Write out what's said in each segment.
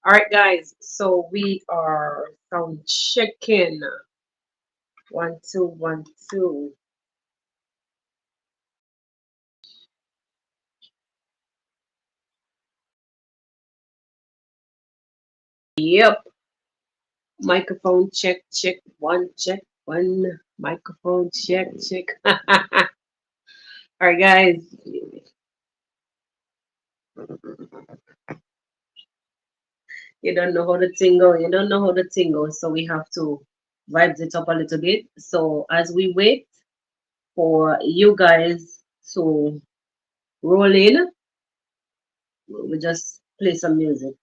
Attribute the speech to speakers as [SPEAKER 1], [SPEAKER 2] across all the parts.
[SPEAKER 1] All right, guys. So we are sound checking. 1 2 1 2. Yep. Microphone check check one check one. Microphone check check. All right, guys. You don't know how the thing go. You don't know how the thing goes. So we have to vibes it up a little bit. So as we wait for you guys to roll in, we just play some music.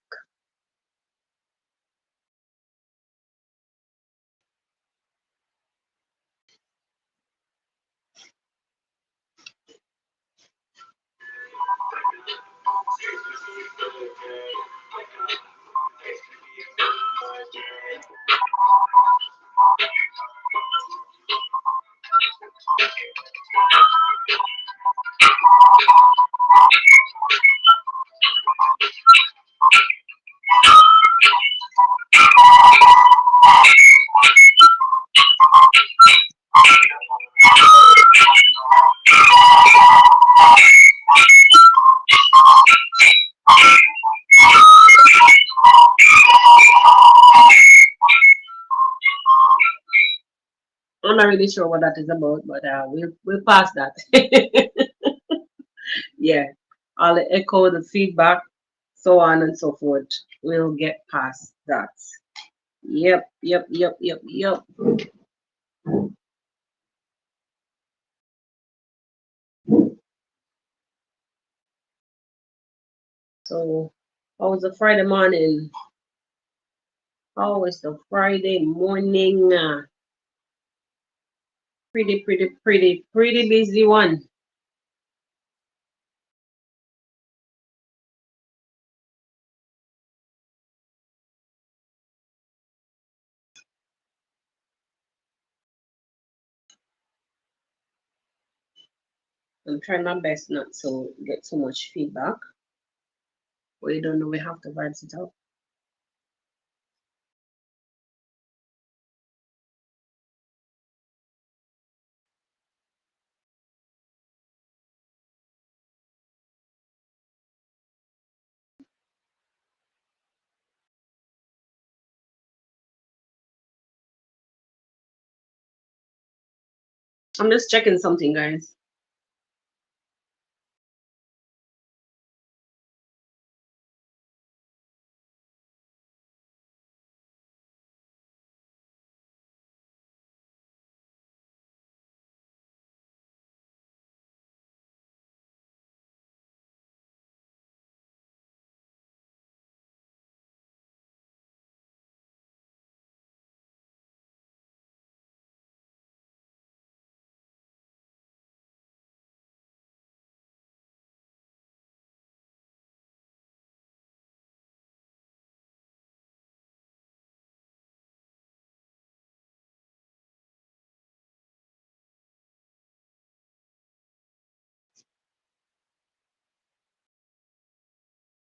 [SPEAKER 1] I'm not really sure what that is about, but we'll pass that. Yeah, all the echo, the feedback, so on and so forth. We'll get past that. Yep, yep, yep, yep, yep. So, how was the Friday morning? How was the Friday morning? Pretty busy one. I'm trying my best not to get too much feedback. We don't know, we have to vibes it up. I'm just checking something, guys.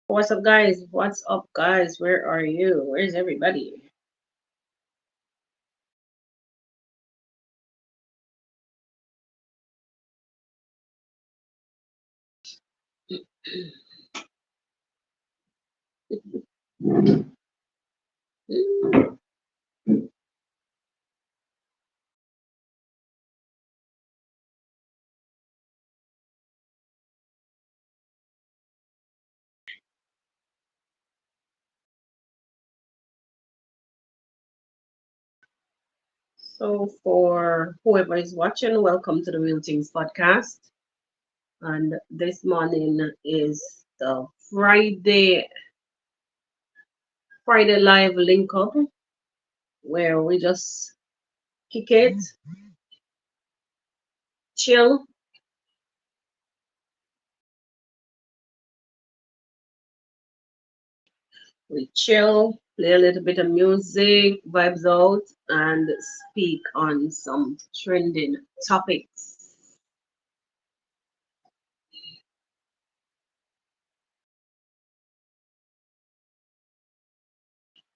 [SPEAKER 1] What's up, guys? What's up, guys? Where are you? Where's everybody? So, for whoever is watching, welcome to the Real Things Podcast. And this morning is the Friday Live Linkup, where we just kick it, chill, We chill, play a little bit of music, vibes out, and speak on some trending topics.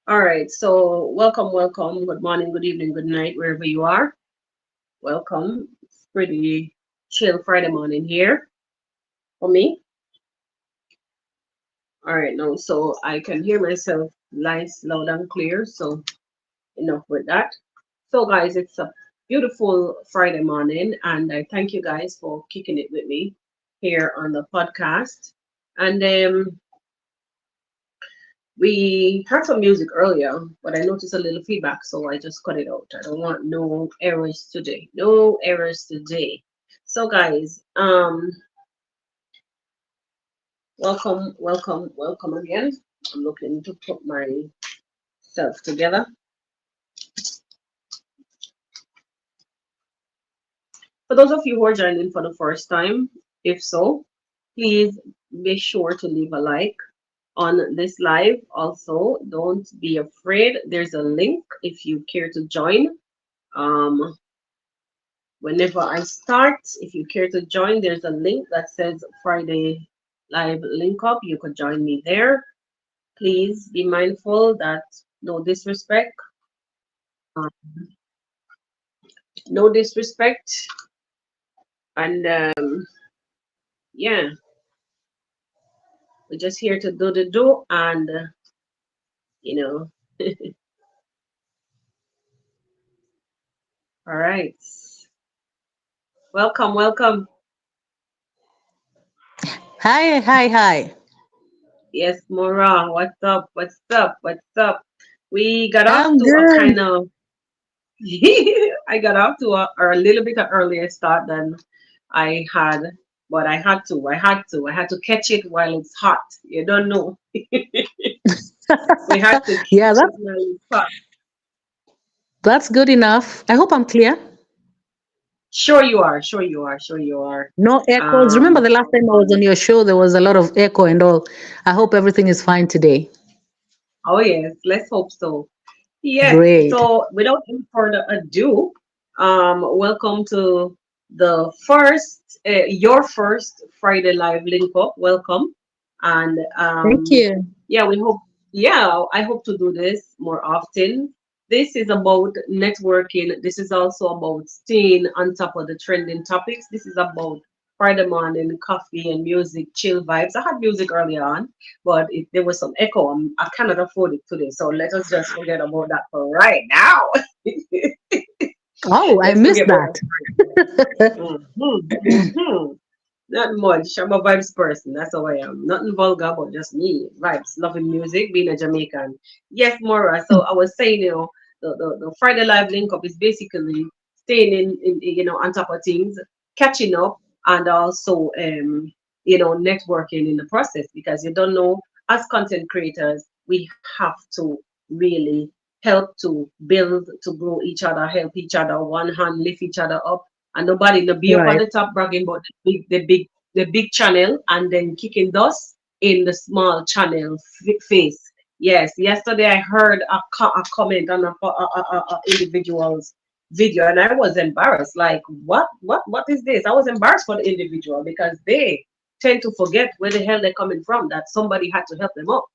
[SPEAKER 1] All right, so welcome, welcome. Good morning, good evening, good night, wherever you are. Welcome. It's pretty chill Friday morning here for me. All right, now, so I can hear myself nice, loud, and clear. So enough with that. So, guys, it's a beautiful Friday morning, and I thank you guys for kicking it with me here on the podcast. And we heard some music earlier, but I noticed a little feedback, so I just cut it out. I don't want no errors today. No errors today. So, guys, welcome, welcome, welcome again. I'm looking to put myself together. For those of you who are joining for the first time, if so, please be sure to leave a like on this live. Also, don't be afraid. There's a link if you care to join. Um, Whenever I start, if you care to join, there's a link that says Friday Live Linkup. You could join me there. Please be mindful that no disrespect, uh, no disrespect, and yeah, we're just here to do the do, and you know, all right. Welcome, welcome.
[SPEAKER 2] Hi, hi, hi.
[SPEAKER 1] Yes, Mora, what's up? What's up? What's up? We got off
[SPEAKER 2] I'm
[SPEAKER 1] to a
[SPEAKER 2] good.
[SPEAKER 1] kind of, I got off to a little bit of earlier start than I had, but I had to catch it while it's hot. You don't know. We had to
[SPEAKER 2] Yeah,
[SPEAKER 1] catch it while it's hot.
[SPEAKER 2] that's good enough. I hope I'm clear.
[SPEAKER 1] Sure you are. Sure you are. Sure you are.
[SPEAKER 2] No echoes. Remember
[SPEAKER 1] Um.
[SPEAKER 2] the last time I was on your show, there was a lot of echo and all. I hope everything is fine today.
[SPEAKER 1] Oh yes. Let's hope so. Yes,
[SPEAKER 2] Great.
[SPEAKER 1] so without any further ado, welcome to the your first Friday Live Link Up. Welcome. And
[SPEAKER 2] Thank you.
[SPEAKER 1] yeah, I hope to do this more often. This is about networking. This is also about staying on top of the trending topics. This is about Friday morning coffee and music, chill vibes. I had music early on, but there was some echo. I cannot afford it today, so let us just forget about that for right now.
[SPEAKER 2] Oh, I
[SPEAKER 1] Let's
[SPEAKER 2] missed
[SPEAKER 1] forget about
[SPEAKER 2] that.
[SPEAKER 1] that. Mm-hmm. Not much. I'm a vibes person. That's how I am. Nothing vulgar, but just me. Vibes. Loving music, being a Jamaican. Yes, Mora. So I was saying, the Friday Live Link Up is basically staying on top of things, catching up, and also, networking in the process because you don't know, as content creators, we have to really help to build, to grow each other, help each other, one hand lift each other up, and nobody no be up on
[SPEAKER 2] Right.
[SPEAKER 1] the top bragging about the big channel and then kicking dust in the small channel face. Yes, yesterday I heard a comment on a individual's video and I was embarrassed. Like, what is this? I was embarrassed for the individual because they tend to forget where the hell they're coming from, that somebody had to help them up.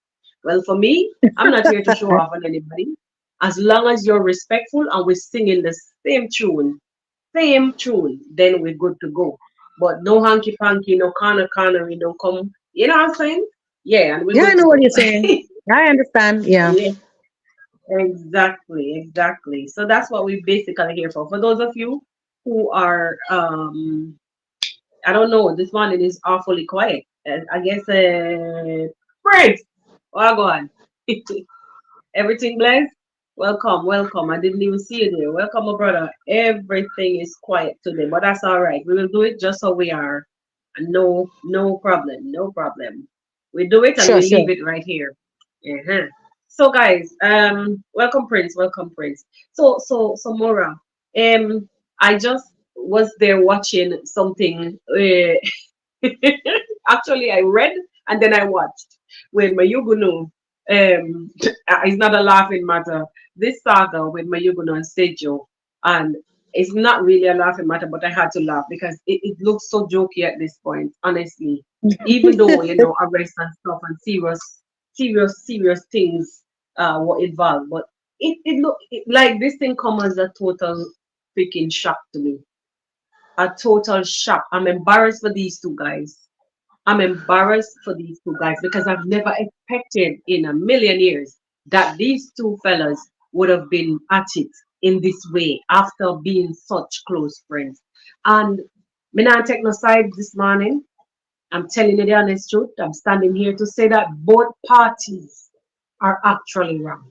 [SPEAKER 1] Well, for me, I'm not here to show off on anybody. As long as you're respectful and we're singing the same tune, then we're good to go. But no hanky panky, no corner, we don't come. You know what I'm saying? Yeah, and we're
[SPEAKER 2] Yeah, I
[SPEAKER 1] good
[SPEAKER 2] know
[SPEAKER 1] to
[SPEAKER 2] what
[SPEAKER 1] go.
[SPEAKER 2] you're saying. I understand. Yeah.
[SPEAKER 1] Yeah, exactly, exactly. So that's what we basically here for. For those of you who are, I don't know, this morning is awfully quiet. I guess, Prince, well, go on. Everything blessed? Welcome, welcome. I didn't even see you there. Welcome, my brother. Everything is quiet today, but that's all right. We will do it just how we are. And no problem, no problem. We do it and
[SPEAKER 2] Sure,
[SPEAKER 1] we leave
[SPEAKER 2] sure.
[SPEAKER 1] it right here. Uh-huh. So, guys, welcome, Prince. Welcome, Prince. So, Mora, I just was there watching something. Actually, I read and then I watched with Mayugunu. it's not a laughing matter. This saga with Mayuguno and Sejo, and it's not really a laughing matter, but I had to laugh because it looks so jokey at this point, honestly. Even though, arrest and stuff and serious things were involved, but like this thing comes as a total freaking shock to me. A total shock. I'm embarrassed for these two guys. I'm embarrassed for these two guys because I've never expected in a million years that these two fellas would have been at it in this way after being such close friends. And me not take no side this morning. I'm telling you the honest truth. I'm standing here to say that both parties are actually wrong.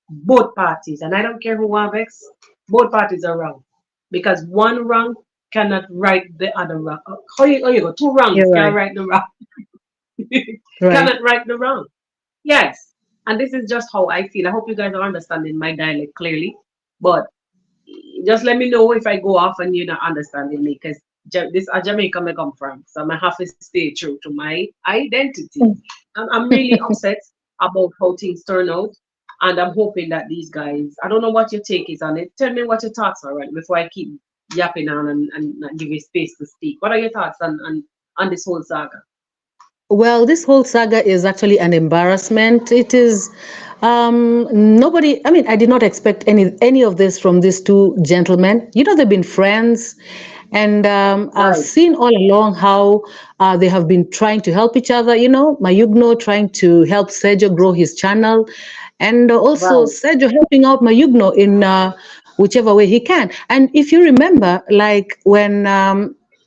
[SPEAKER 1] Both parties. And I don't care who have X, both parties are wrong. Because one wrong cannot right the other wrong. How you go? Two wrongs
[SPEAKER 2] You're
[SPEAKER 1] can
[SPEAKER 2] right.
[SPEAKER 1] right the wrong.
[SPEAKER 2] Right.
[SPEAKER 1] Cannot right the wrong. Yes. And this is just how I feel. I hope you guys are understanding my dialect clearly. But just let me know if I go off and you're not understanding me because this a Jamaica me come from. So I have to stay true to my identity. I'm really upset about how things turn out. And I'm hoping that these guys, I don't know what your take is on it. Tell me what your thoughts are right before I keep yapping on and not give you space to speak. What are your thoughts on this whole saga?
[SPEAKER 2] Well, this whole saga is actually an embarrassment. It is nobody. I mean, I did not expect any of this from these two gentlemen. They've been friends, and I've
[SPEAKER 1] Right,
[SPEAKER 2] seen all along how they have been trying to help each other. Mayugno trying to help Sergio grow his channel, and also
[SPEAKER 1] right,
[SPEAKER 2] Sergio helping out Mayugno in whichever way he can. And if you remember, like when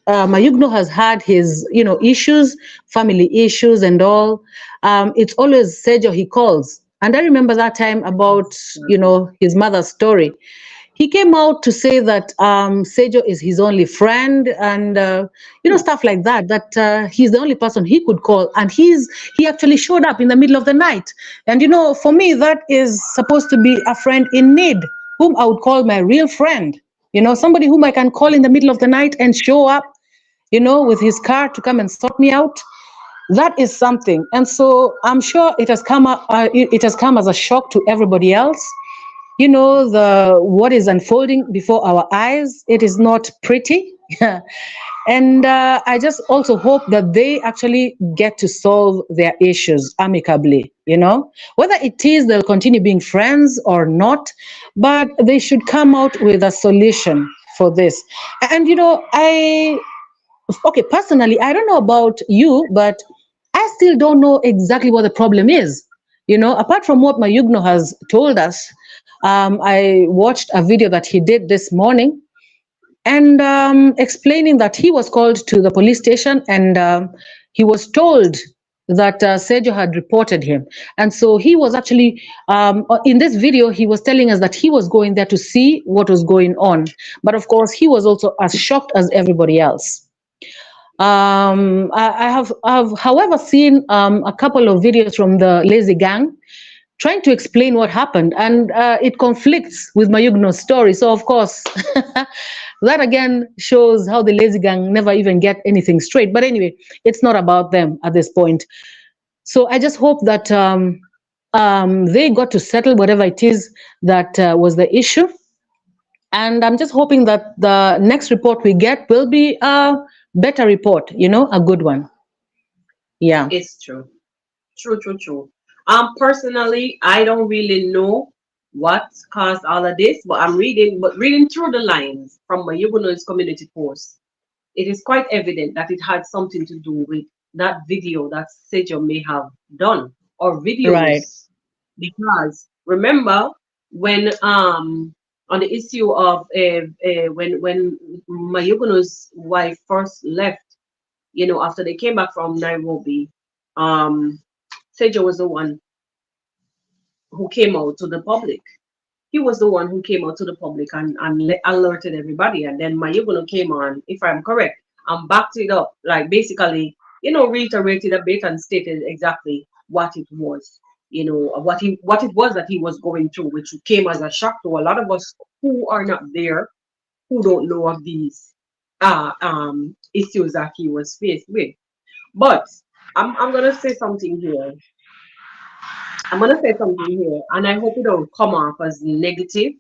[SPEAKER 2] Mayugno has had his, issues, family issues and all. It's always Sergio he calls. And I remember that time about, his mother's story. He came out to say that Sergio is his only friend and, stuff like that, that he's the only person he could call. And he actually showed up in the middle of the night. And, for me, that is supposed to be a friend in need, whom I would call my real friend. Somebody whom I can call in the middle of the night and show up with his car to come and sort me out. That is something. And so I'm sure it has come as a shock to everybody else. The what is unfolding before our eyes, it is not pretty. And I just also hope that they actually get to solve their issues amicably, whether it is they'll continue being friends or not, but they should come out with a solution for this. And okay, personally, I don't know about you, but I still don't know exactly what the problem is. Apart from what Mayugno has told us, I watched a video that he did this morning and explaining that he was called to the police station and he was told that Sergio had reported him. And so he was actually, in this video, he was telling us that he was going there to see what was going on. But of course, he was also as shocked as everybody else. I've, however, seen a couple of videos from the Lazy Gang trying to explain what happened, and it conflicts with Mayugno's story. So, of course, that again shows how the Lazy Gang never even get anything straight. But anyway, it's not about them at this point. So, I just hope that they got to settle whatever it is that was the issue. And I'm just hoping that the next report we get will be a better report, a good one. Yeah.
[SPEAKER 1] it's true. True, true, true. Personally, I don't really know what caused all of this, but reading through the lines from my Yugono's community post, it is quite evident that it had something to do with that video that Sejo may have done or
[SPEAKER 2] Right.
[SPEAKER 1] videos. Because remember when on the issue of when Mayuguno's wife first left, after they came back from Nairobi, um, Sejo was the one who came out to the public. He was the one who came out to the public and alerted everybody. And then Mayugono came on, if I'm correct, and backed it up, like basically, reiterated a bit and stated exactly what it was, what it was that he was going through, which came as a shock to a lot of us who are not there, who don't know of these issues that he was faced with. But I'm gonna say something here. I'm gonna say something here, and I hope it don't come off as negative.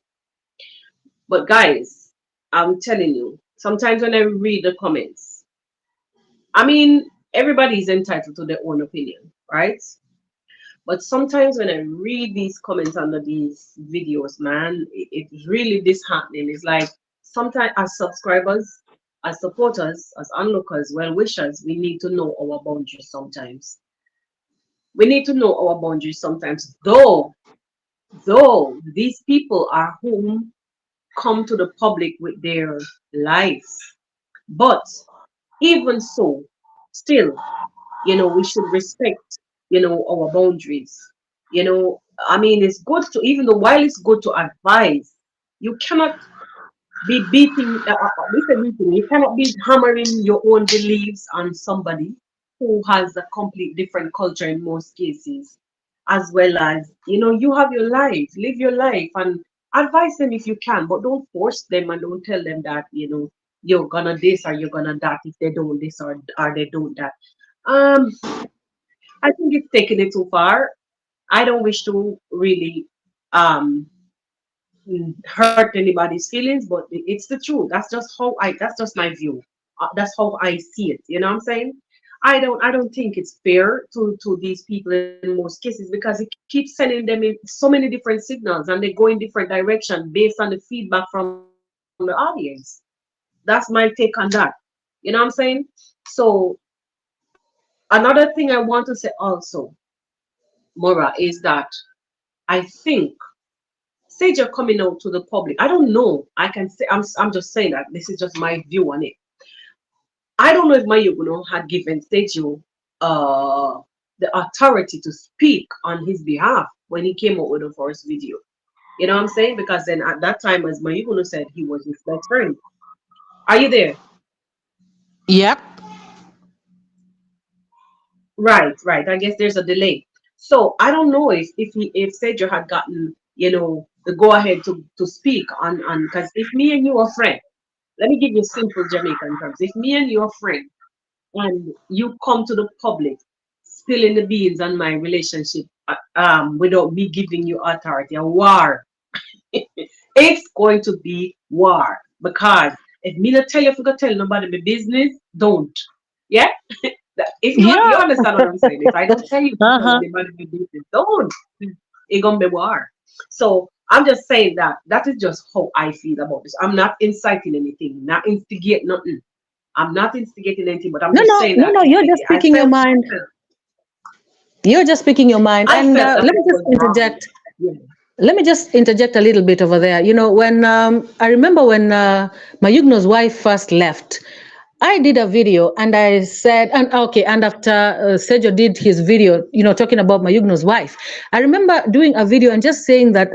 [SPEAKER 1] But guys, I'm telling you, sometimes when I read the comments, I mean, everybody is entitled to their own opinion, right? But sometimes when I read these comments under these videos, man, it's really disheartening. It's like sometimes as subscribers, as supporters, as onlookers, well wishers, we need to know our boundaries sometimes. We need to know our boundaries sometimes, though these people are whom come to the public with their lives. But even so, still, we should respect, our boundaries. I mean, it's good to, even though while it's good to advise, you cannot be beating, you cannot be hammering your own beliefs on somebody who has a complete different culture in most cases, as well as, you have your life, live your life, and advise them if you can, but don't force them and don't tell them that, you're gonna this or you're gonna that if they don't this or they don't that. Um, I think it's taking it too far. I don't wish to really um hurt anybody's feelings, but it's the truth. That's just my view. That's how I see it. You know what I'm saying? I don't think it's fair to these people in most cases because it keeps sending them in so many different signals and they go in different direction based on the feedback from the audience. That's my take on that. You know what I'm saying? So another thing I want to say also, Mora, is that I think Sage are coming out to the public. I don't know. I can say I'm just saying that this is just my view on it. I don't know if Mayuguno had given Seju uh the authority to speak on his behalf when he came out with the first video. You know what I'm saying? Because then at that time, as Mayuguno said, he was his best friend. Are you there?
[SPEAKER 2] Yep.
[SPEAKER 1] Right. I guess there's a delay. So I don't know if Seju had gotten, the go ahead to speak on because if me and you are friends, let me give you simple Jamaican terms. If me and you are friends and you come to the public spilling the beans on my relationship without me giving you authority, a war, it's going to be war. Because if me not tell you if you go tell nobody my business, don't. Yeah? If you
[SPEAKER 2] Yeah.
[SPEAKER 1] understand what I'm saying, if I don't tell you to tell
[SPEAKER 2] Uh-huh.
[SPEAKER 1] anybody my business, don't. It's gonna be war. So I'm just saying that is just how I feel about this. I'm not inciting anything, not instigate nothing. I'm not instigating anything, but I'm
[SPEAKER 2] No,
[SPEAKER 1] just
[SPEAKER 2] no,
[SPEAKER 1] saying
[SPEAKER 2] no,
[SPEAKER 1] that
[SPEAKER 2] no. You're just
[SPEAKER 1] I
[SPEAKER 2] speaking your
[SPEAKER 1] felt
[SPEAKER 2] mind. You're just speaking your mind.
[SPEAKER 1] I
[SPEAKER 2] And
[SPEAKER 1] felt that
[SPEAKER 2] let me
[SPEAKER 1] it
[SPEAKER 2] just
[SPEAKER 1] was wrong.
[SPEAKER 2] interject.
[SPEAKER 1] Yeah.
[SPEAKER 2] Let me just interject a little bit over there. When I remember when Mayugno's wife first left, I did a video and I said, and okay, and after Sergio did his video, talking about Mayugno's wife, I remember doing a video and just saying that,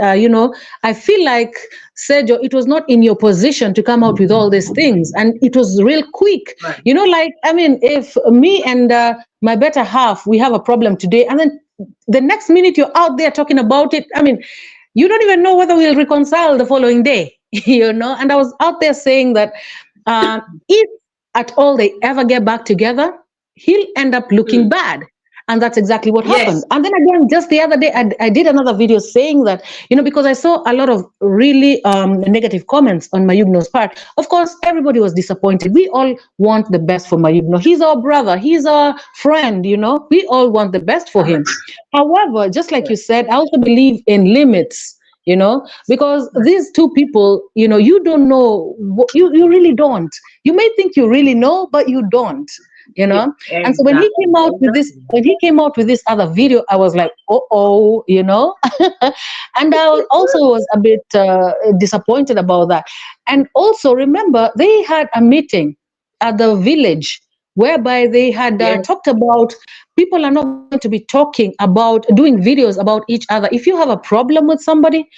[SPEAKER 2] I feel like Sergio, it was not in your position to come out with all these things, and it was real quick.
[SPEAKER 1] Right.
[SPEAKER 2] Like, I mean, if me and my better half, we have a problem today, and then the next minute you're out there talking about it. I mean, you don't even know whether we'll reconcile the following day, And I was out there saying that if at all they ever get back together, he'll end up looking
[SPEAKER 1] Mm.
[SPEAKER 2] bad. And that's exactly what happened.
[SPEAKER 1] Yes.
[SPEAKER 2] And then again, just the other day, I did another video saying that, because I saw a lot of really negative comments on Mayugno's part. Of course, everybody was disappointed. We all want the best for Mayugno. He's our brother. He's our friend, We all want the best for him.
[SPEAKER 1] Correct.
[SPEAKER 2] However, just like you
[SPEAKER 1] Correct.
[SPEAKER 2] said, I also believe in limits, because
[SPEAKER 1] Right.
[SPEAKER 2] these two people, you don't know, you really don't. You may think you really know, but you don't,
[SPEAKER 1] Yeah.
[SPEAKER 2] and so when he came
[SPEAKER 1] Exactly.
[SPEAKER 2] out with this,
[SPEAKER 1] Exactly.
[SPEAKER 2] when he came out with this other video, I was like, oh, and I also was a bit disappointed about that. And also, remember, they had a meeting at the village whereby they had
[SPEAKER 1] Yes.
[SPEAKER 2] talked about people are not going to be talking about doing videos about each other. If you have a problem with somebody,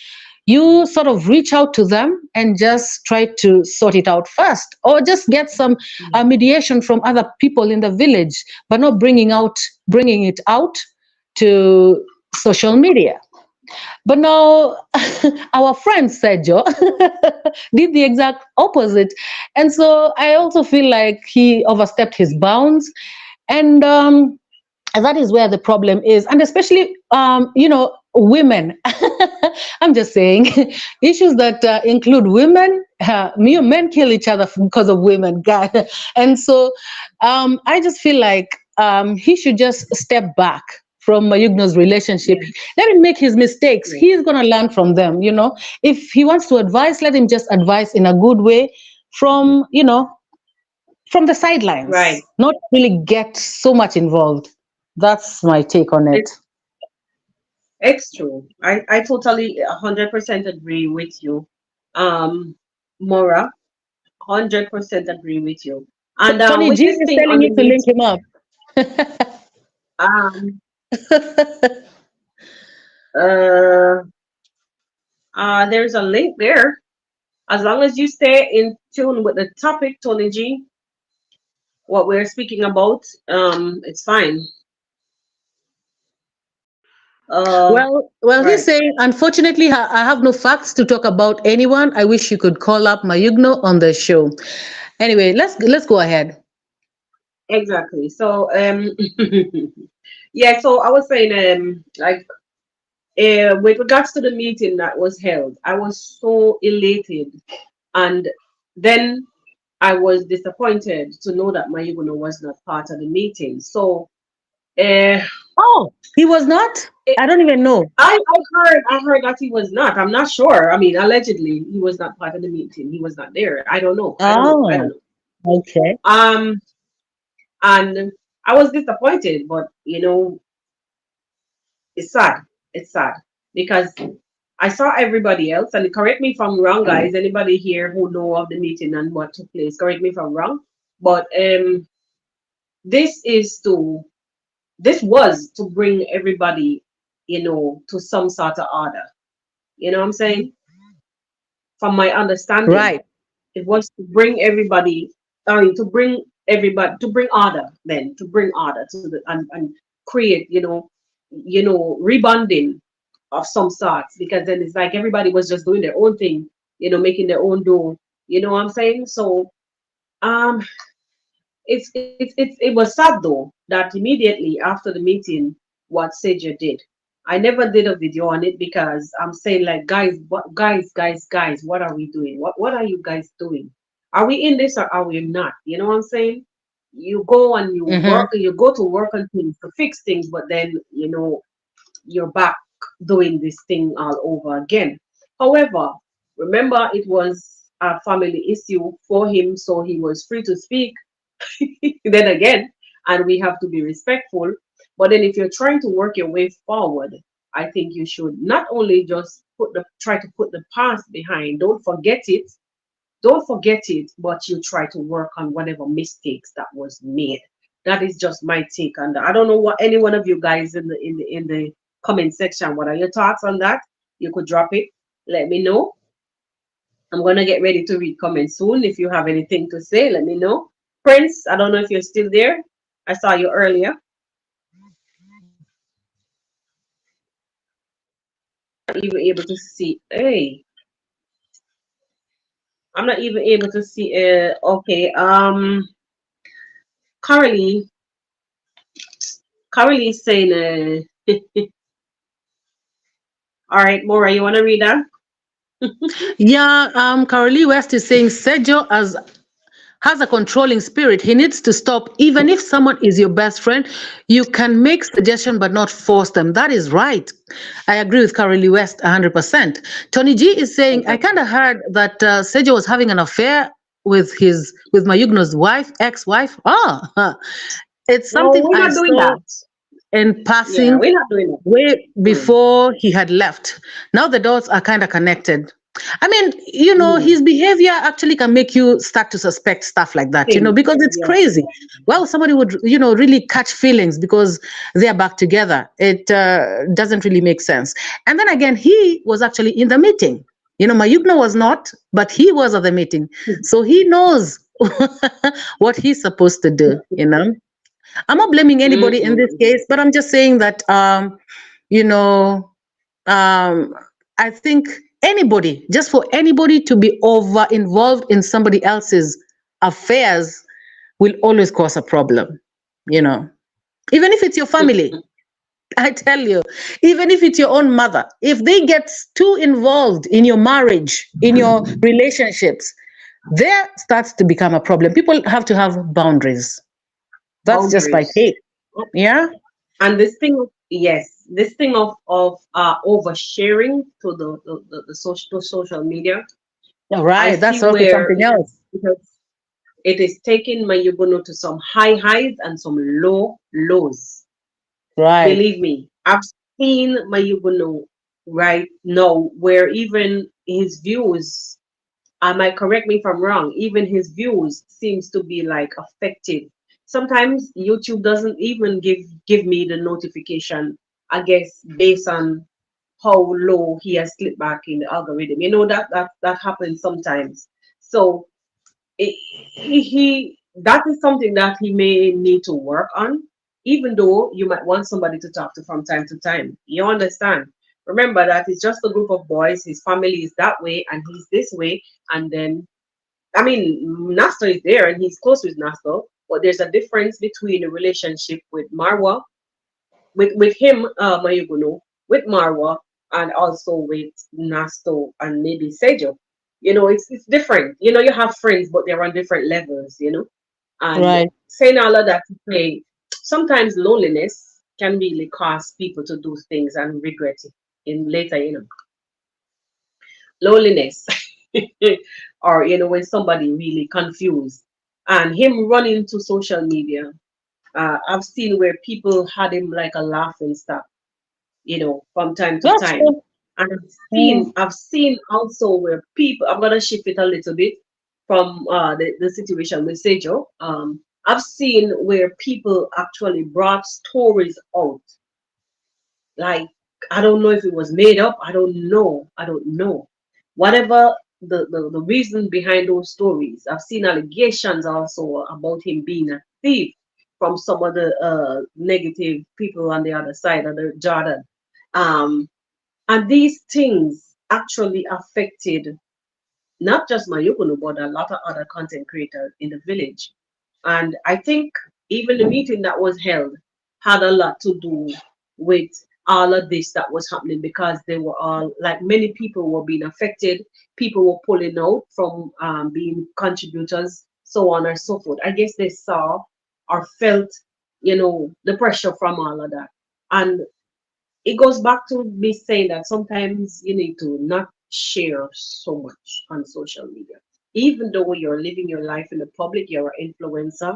[SPEAKER 2] you sort of reach out to them and just try to sort it out first, or just get some mediation from other people in the village, but not bringing it out to social media. But now our friend Sergio did the exact opposite. And so I also feel like he overstepped his bounds. And that is where the problem is. And especially women. I'm just saying, issues that include women. Men kill each other because of women, God. And so, I just feel like he should just step back from Mayugno's relationship.
[SPEAKER 1] Yeah.
[SPEAKER 2] Let him make his mistakes.
[SPEAKER 1] Yeah.
[SPEAKER 2] He's gonna learn from them. If he wants to advise, let him just advise in a good way from from the sidelines,
[SPEAKER 1] Right.
[SPEAKER 2] not really get so much involved. That's my take on it.
[SPEAKER 1] It, it's true. I totally 100% agree with you. Mora, 100% agree with you. And
[SPEAKER 2] Tony
[SPEAKER 1] with
[SPEAKER 2] G
[SPEAKER 1] this
[SPEAKER 2] is
[SPEAKER 1] thing
[SPEAKER 2] telling
[SPEAKER 1] on the
[SPEAKER 2] you to link
[SPEAKER 1] meeting,
[SPEAKER 2] him up.
[SPEAKER 1] um, uh, there's a link there. As long as you stay in tune with the topic, Tony G, what we're speaking about, it's fine. Uh,
[SPEAKER 2] Well, he's
[SPEAKER 1] right.
[SPEAKER 2] saying, unfortunately, I have no facts to talk about anyone. I wish you could call up Mayugno on the show. Anyway, let's go ahead.
[SPEAKER 1] Exactly. So, yeah. So I was saying, like, with regards to the meeting that was held, I was so elated, and then I was disappointed to know that Mayuguno was not part of the meeting. So, uh,
[SPEAKER 2] Oh, he was not?
[SPEAKER 1] it,
[SPEAKER 2] I don't even know.
[SPEAKER 1] I heard that he was not. I'm not sure. I mean, allegedly, he was not part of the meeting. He was not there. I don't know. I don't know. I don't
[SPEAKER 2] Oh,
[SPEAKER 1] know.
[SPEAKER 2] okay.
[SPEAKER 1] Um, and I was disappointed, but it's sad. It's sad because I saw everybody else, and correct me if I'm wrong, guys. Anybody here who know of the meeting and what took place, correct me if I'm wrong. But this is to this was to bring everybody, to some sort of order. You know what I'm saying? From my understanding,
[SPEAKER 2] Right.
[SPEAKER 1] it was to bring everybody, to bring order, then to bring order to the and create, rebonding of some sorts, because then it's like everybody was just doing their own thing, making their own dough. You know what I'm saying? So um it was sad though that immediately after the meeting, what Seja did. I never did a video on it because I'm saying, like, guys, guys, what are we doing? What are you guys doing? Are we in this or are we not? You know what I'm saying? You go and
[SPEAKER 2] Mm-hmm.
[SPEAKER 1] you go to work on things to fix things, but then you're back doing this thing all over again. However, remember, it was a family issue for him, so he was free to speak then again, and we have to be respectful. But then if you're trying to work your way forward, I think you should not only just try to put the past behind, don't forget it, but you try to work on whatever mistakes that was made. That is just my take on that. I don't know what any one of you guys in the comment section, what are your thoughts on that? You could drop it, let me know. I'm gonna get ready to read comments soon. If you have anything to say, let me know. Prince, I don't know if you're still there. I saw you earlier. Even able to see. Hey, I'm not even able to see. Okay. Currently, currently is saying. All right, Maura, you wanna read that?
[SPEAKER 2] Yeah, Carolee West is saying Sergio has a controlling spirit. He needs to stop. Even if someone is your best friend, you can make suggestions but not force them. That is right. I agree with Carolee West 100%. Tony G is saying, I kind
[SPEAKER 1] Exactly.
[SPEAKER 2] of heard that Sergio was having an affair with Mayugno's wife, ex-wife. It's
[SPEAKER 1] No,
[SPEAKER 2] something
[SPEAKER 1] we're
[SPEAKER 2] I
[SPEAKER 1] not doing
[SPEAKER 2] saw
[SPEAKER 1] that.
[SPEAKER 2] in
[SPEAKER 1] Yeah,
[SPEAKER 2] passing
[SPEAKER 1] we're not doing that.
[SPEAKER 2] way
[SPEAKER 1] Mm.
[SPEAKER 2] before he had left. Now the dots are kind of connected. I mean,
[SPEAKER 1] Mm.
[SPEAKER 2] his behavior actually can make you start to suspect stuff like that,
[SPEAKER 1] Thing.
[SPEAKER 2] because it's
[SPEAKER 1] Yeah.
[SPEAKER 2] crazy. Well, somebody would, really catch feelings because they're back together. It doesn't really make sense. And then again, he was actually in the meeting. Mayugna was not, but he was at the meeting. So he knows what he's supposed to do. I'm not blaming anybody in this
[SPEAKER 1] Mm-mm.
[SPEAKER 2] case, but I'm just saying that, you know, um, I think just for anybody to be over involved in somebody else's affairs will always cause a problem, you know, even if it's your family. I tell you, even if it's your own mother, if they get too involved in your marriage, in your relationships, there starts to become a problem. People have to have boundaries. That's just my
[SPEAKER 1] Boundaries.
[SPEAKER 2] take. Yeah.
[SPEAKER 1] And this thing, yes, this thing of oversharing to social media,
[SPEAKER 2] All
[SPEAKER 1] I
[SPEAKER 2] right.
[SPEAKER 1] see
[SPEAKER 2] That's also
[SPEAKER 1] where
[SPEAKER 2] something else.
[SPEAKER 1] it is taking my Yugono to some high highs and some low lows.
[SPEAKER 2] Right.
[SPEAKER 1] Believe me, I've seen my Yugono right now where even his views, I might correct me if I'm wrong, even his views seems to be like affected. Sometimes YouTube doesn't even give me the notification, I guess, based on how low he has slipped back in the algorithm. You know that happens sometimes. So that is something that he may need to work on, even though you might want somebody to talk to from time to time. You understand? Remember that it's just a group of boys, his family is that way and he's this way, and then I mean Nasto is there and he's close with Nasto, but there's a difference between a relationship with Marwa, with him, Mayuguno, with Marwa, and also with Nasto and maybe Sejo. You know, it's different. You know, you have friends, but they're on different levels. You know, and
[SPEAKER 2] Right.
[SPEAKER 1] saying all of that to say, sometimes loneliness can really cause people to do things and regret it in later. You know, loneliness, or you know, when somebody really confused, and him running to social media. I've seen where people had him like a laughing stock, you know, from time to
[SPEAKER 2] That's
[SPEAKER 1] time.
[SPEAKER 2] true.
[SPEAKER 1] And
[SPEAKER 2] Mm.
[SPEAKER 1] I've seen also where people, I'm gonna shift it a little bit from the situation with Sejo. I've seen where people actually brought stories out. Like, I don't know if it was made up, I don't know. I don't know. Whatever the reason behind those stories. I've seen allegations also about him being a thief from some of the negative people on the other side of the Jordan. Um, and these things actually affected not just Mayukunu, but a lot of other content creators in the village. And I think even the meeting that was held had a lot to do with all of this that was happening because they were all like many people were being affected, people were pulling out from being contributors, so on and so forth. I guess they saw or felt, you know, the pressure from all of that. And it goes back to me saying that sometimes you need to not share so much on social media. Even though you're living your life in the public, you're an influencer.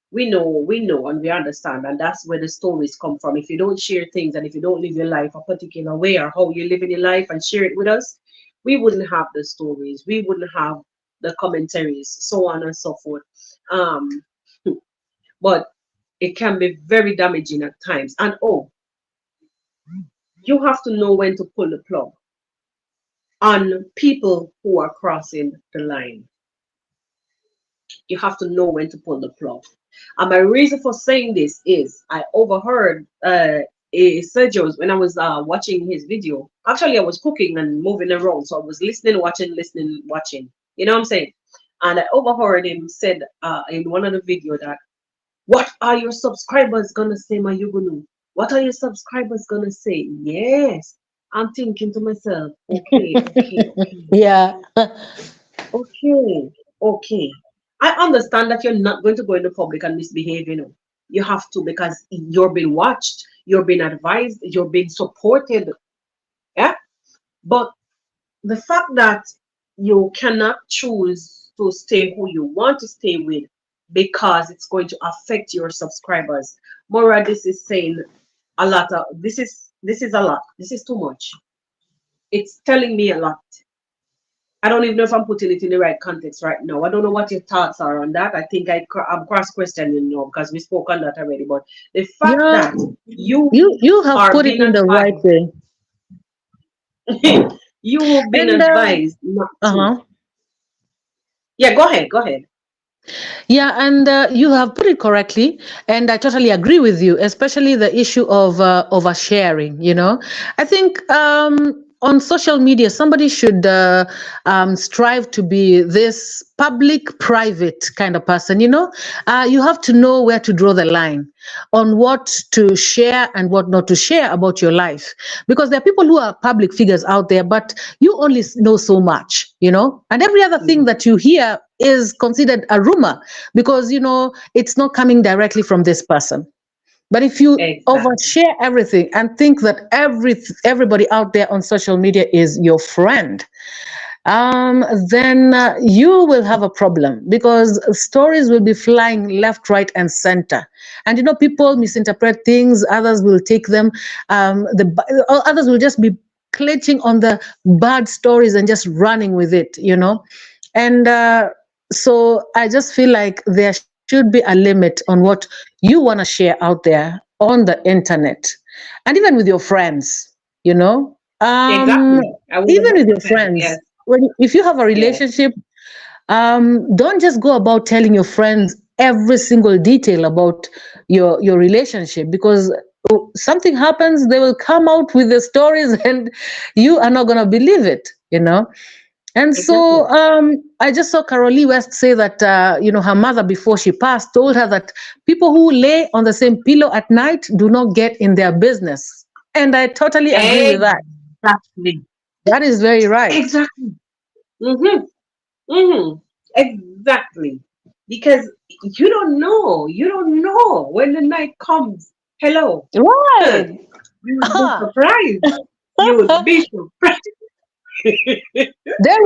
[SPEAKER 1] We know, and we understand, and that's where the stories come from. If you don't share things and if you don't live your life a particular way or how you live in your life and share it with us, we wouldn't have the stories, we wouldn't have the commentaries, so on and so forth. Um, but it can be very damaging at times. And oh, you have to know when to pull the plug on people who are crossing the line. You have to know when to pull the plug. And my reason for saying this is I overheard Sergio's when I was watching his video. Actually, I was cooking and moving around, so I was listening, watching, listening, watching. You know what I'm saying? And I overheard him said in one of the video that, "What are your subscribers gonna say, my Yugunu? What are your subscribers gonna say?" Yes, I'm thinking to myself, okay, okay, okay.
[SPEAKER 2] Yeah.
[SPEAKER 1] Okay, okay. I understand that you're not going to go in the public and misbehave, you know. You have to because you're being watched, you're being advised, you're being supported. Yeah. But the fact that you cannot choose to stay who you want to stay with because it's going to affect your subscribers. Mora, this is saying a lot of this is a lot. This is too much. It's telling me a lot. I don't even know if I'm putting it in the right context right now. I don't know what your thoughts are on that. I think I'm cross questioning you because we spoke on that already. But the fact
[SPEAKER 2] Yeah.
[SPEAKER 1] that you
[SPEAKER 2] You have
[SPEAKER 1] are
[SPEAKER 2] put it
[SPEAKER 1] being
[SPEAKER 2] in the right
[SPEAKER 1] advised,
[SPEAKER 2] way.
[SPEAKER 1] you've been
[SPEAKER 2] And
[SPEAKER 1] advised not to.
[SPEAKER 2] uh-huh.
[SPEAKER 1] Yeah, go ahead, go ahead.
[SPEAKER 2] Yeah, and you have put it correctly, and I totally agree with you, especially the issue of oversharing. You know, I think on social media, somebody should strive to be this public private kind of person. You have to know where to draw the line on what to share and what not to share about your life, because there are people who are public figures out there, but you only know so much, and every other thing
[SPEAKER 1] Mhm.
[SPEAKER 2] that you hear is considered a rumor, because it's not coming directly from this person. But if you
[SPEAKER 1] Exactly.
[SPEAKER 2] overshare everything and think that everybody out there on social media is your friend, then you will have a problem, because stories will be flying left, right, and center. And people misinterpret things. Others will take them. Others will just be clutching on the bad stories and just running with it. And so I just feel like there should be a limit on what you want to share out there on the internet, and even with your friends. You know,
[SPEAKER 1] Exactly. I would
[SPEAKER 2] even with your
[SPEAKER 1] 100%. Yes.
[SPEAKER 2] friends, if you have a
[SPEAKER 1] Yes.
[SPEAKER 2] relationship, don't just go about telling your friends every single detail about your relationship, because something happens, they will come out with the stories and you are not going to believe it. And
[SPEAKER 1] Exactly.
[SPEAKER 2] so I just saw Carolee West say that her mother, before she passed, told her that people who lay on the same pillow at night do not get in their business. And I totally agree with that.
[SPEAKER 1] Exactly.
[SPEAKER 2] That is very right.
[SPEAKER 1] Exactly. Mm-hmm. Mm-hmm. Exactly. Because you don't know. You don't know when the night comes. Hello. Huh.
[SPEAKER 2] Right.
[SPEAKER 1] You would be surprised. You would be surprised.
[SPEAKER 2] They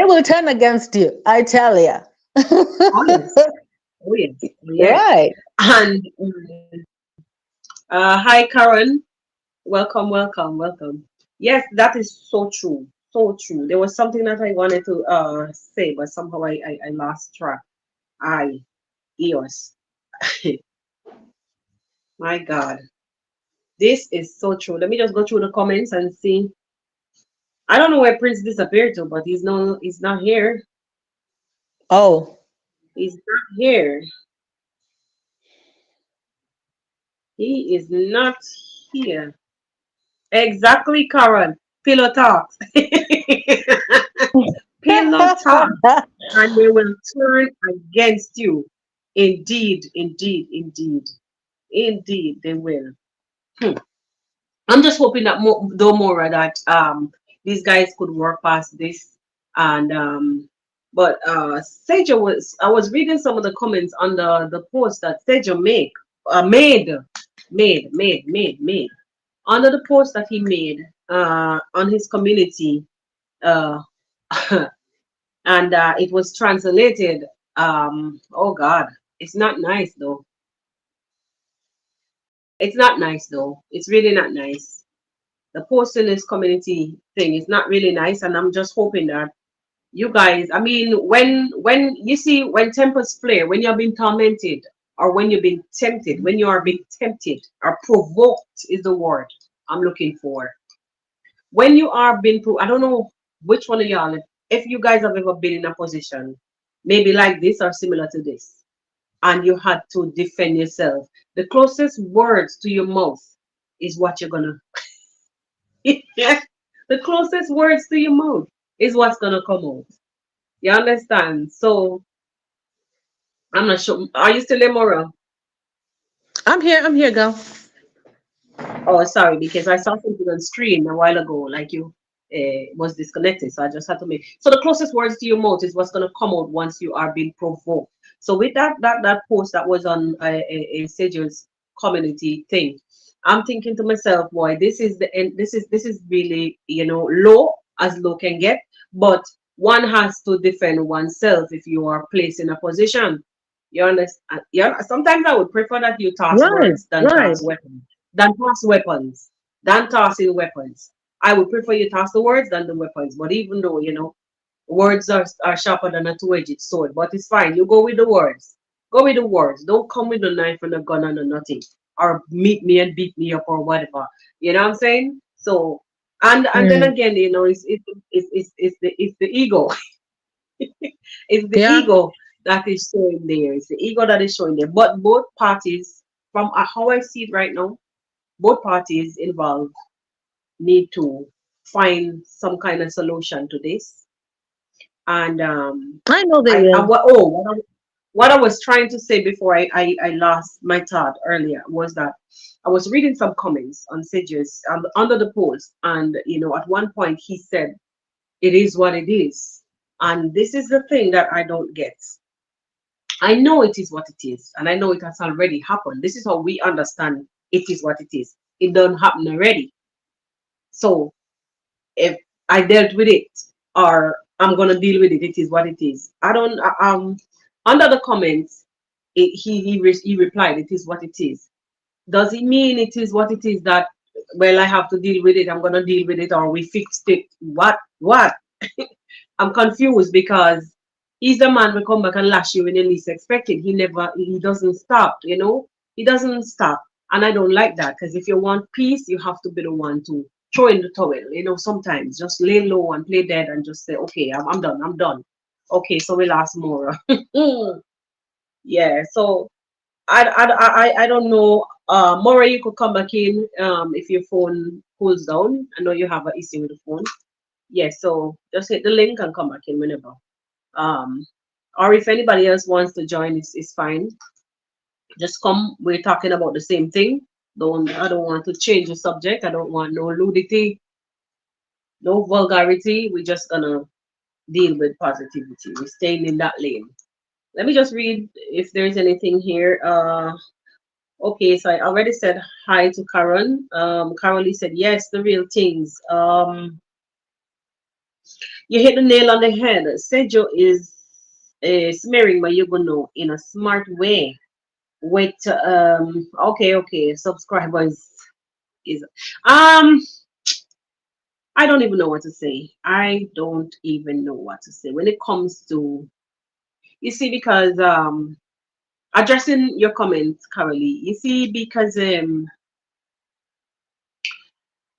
[SPEAKER 2] will turn against you, I tell you.
[SPEAKER 1] Oh yes. Oh yes. Oh yes.
[SPEAKER 2] Right.
[SPEAKER 1] And hi Karen. Welcome, welcome, welcome. Yes, that is so true. So true. There was something that I wanted to say, but somehow I lost track. I EOS. My God. This is so true. Let me just go through the comments and see. I don't know where Prince disappeared to, but he's not here.
[SPEAKER 2] Oh.
[SPEAKER 1] He's not here. He is not here. Exactly, Karen. Pillow talks. Pillow talk. And they will turn against you. Indeed, indeed, indeed. Indeed, they will. Hmm. I'm just hoping that though more that these guys could work past this, and but Seja I was reading some of the comments on the post that Seja made under the post that he made on his community, uh and it was translated. Oh God, it's not nice though. It's not nice though. It's really not nice. The post in this community thing is not really nice, and I'm just hoping that you guys, I mean, when you see when tempers flare, when you're being tormented, or when you've been tempted, when you are being tempted or provoked is the word I'm looking for. When you are being I don't know which one of y'all, if you guys have ever been in a position maybe like this or similar to this, and you had to defend yourself. The closest words to your mouth is what you're gonna the closest words to your mouth is what's gonna come out. You understand? So I'm not sure. Are you still there, Mora?
[SPEAKER 2] I'm here, girl.
[SPEAKER 1] Oh, sorry, because I saw something on screen a while ago, like you was disconnected. So I just had to make. So the closest words to your mouth is what's gonna come out once you are being provoked. So with that post that was on a Sage's community thing, I'm thinking to myself, boy, this is the end. This is really low as low can get. But one has to defend oneself if you are placed in a position. You understand? Yeah. Sometimes I would prefer that you toss
[SPEAKER 2] Right.
[SPEAKER 1] words than
[SPEAKER 2] Right.
[SPEAKER 1] toss weapons than tossing weapons. I would prefer you toss the words than the weapons. But even though, words are sharper than a two-edged sword, but it's fine. You go with the words. Go with the words. Don't come with a knife and a gun and a nothing. Or meet me and beat me up or whatever. You know what I'm saying? So and then
[SPEAKER 2] Mm.
[SPEAKER 1] again, it's the ego. It's the
[SPEAKER 2] Yeah.
[SPEAKER 1] ego that is showing there. It's the ego that is showing there. But both parties, from how I see it right now, both parties involved need to find some kind of solution to this. And
[SPEAKER 2] I know they
[SPEAKER 1] I
[SPEAKER 2] will.
[SPEAKER 1] what oh what I was trying to say before I lost my thought earlier was that I was reading some comments on Sidges under the post, and at one point he said it is what it is, and this is the thing that I don't get. I know it is what it is, and I know it has already happened. This is how we understand it is what it is. It done happen already. So if I dealt with it or I'm gonna deal with it, it is what it is. I don't under the comments he replied it is what it is. Does it mean it is what it is that well I have to deal with it, I'm gonna deal with it, or we fixed it? What? I'm confused because he's the man will come back and lash you when you least expect it. He doesn't stop, He doesn't stop. And I don't like that because if you want peace, you have to be the one to throw in the towel. Sometimes just lay low and play dead and just say, okay, I'm done, I'm done. Okay, so we'll ask more. Yeah, so I don't know. Maura, you could come back in if your phone cools down. I know you have an issue with the phone. Yeah, so just hit the link and come back in whenever. Um, or if anybody else wants to join, it's fine. Just come. We're talking about the same thing. I don't want to change the subject. I don't want no nudity, no vulgarity. We're just gonna deal with positivity. We're staying in that lane. Let me just read if there's anything here. Okay, so I already said hi to Karen. Carolee said yes, the real things. You hit the nail on the head. Sejo is smearing my Yugono in a smart way. With okay, subscribers is I don't even know what to say. I don't even know what to say when it comes to because addressing your comments, Carolee. Because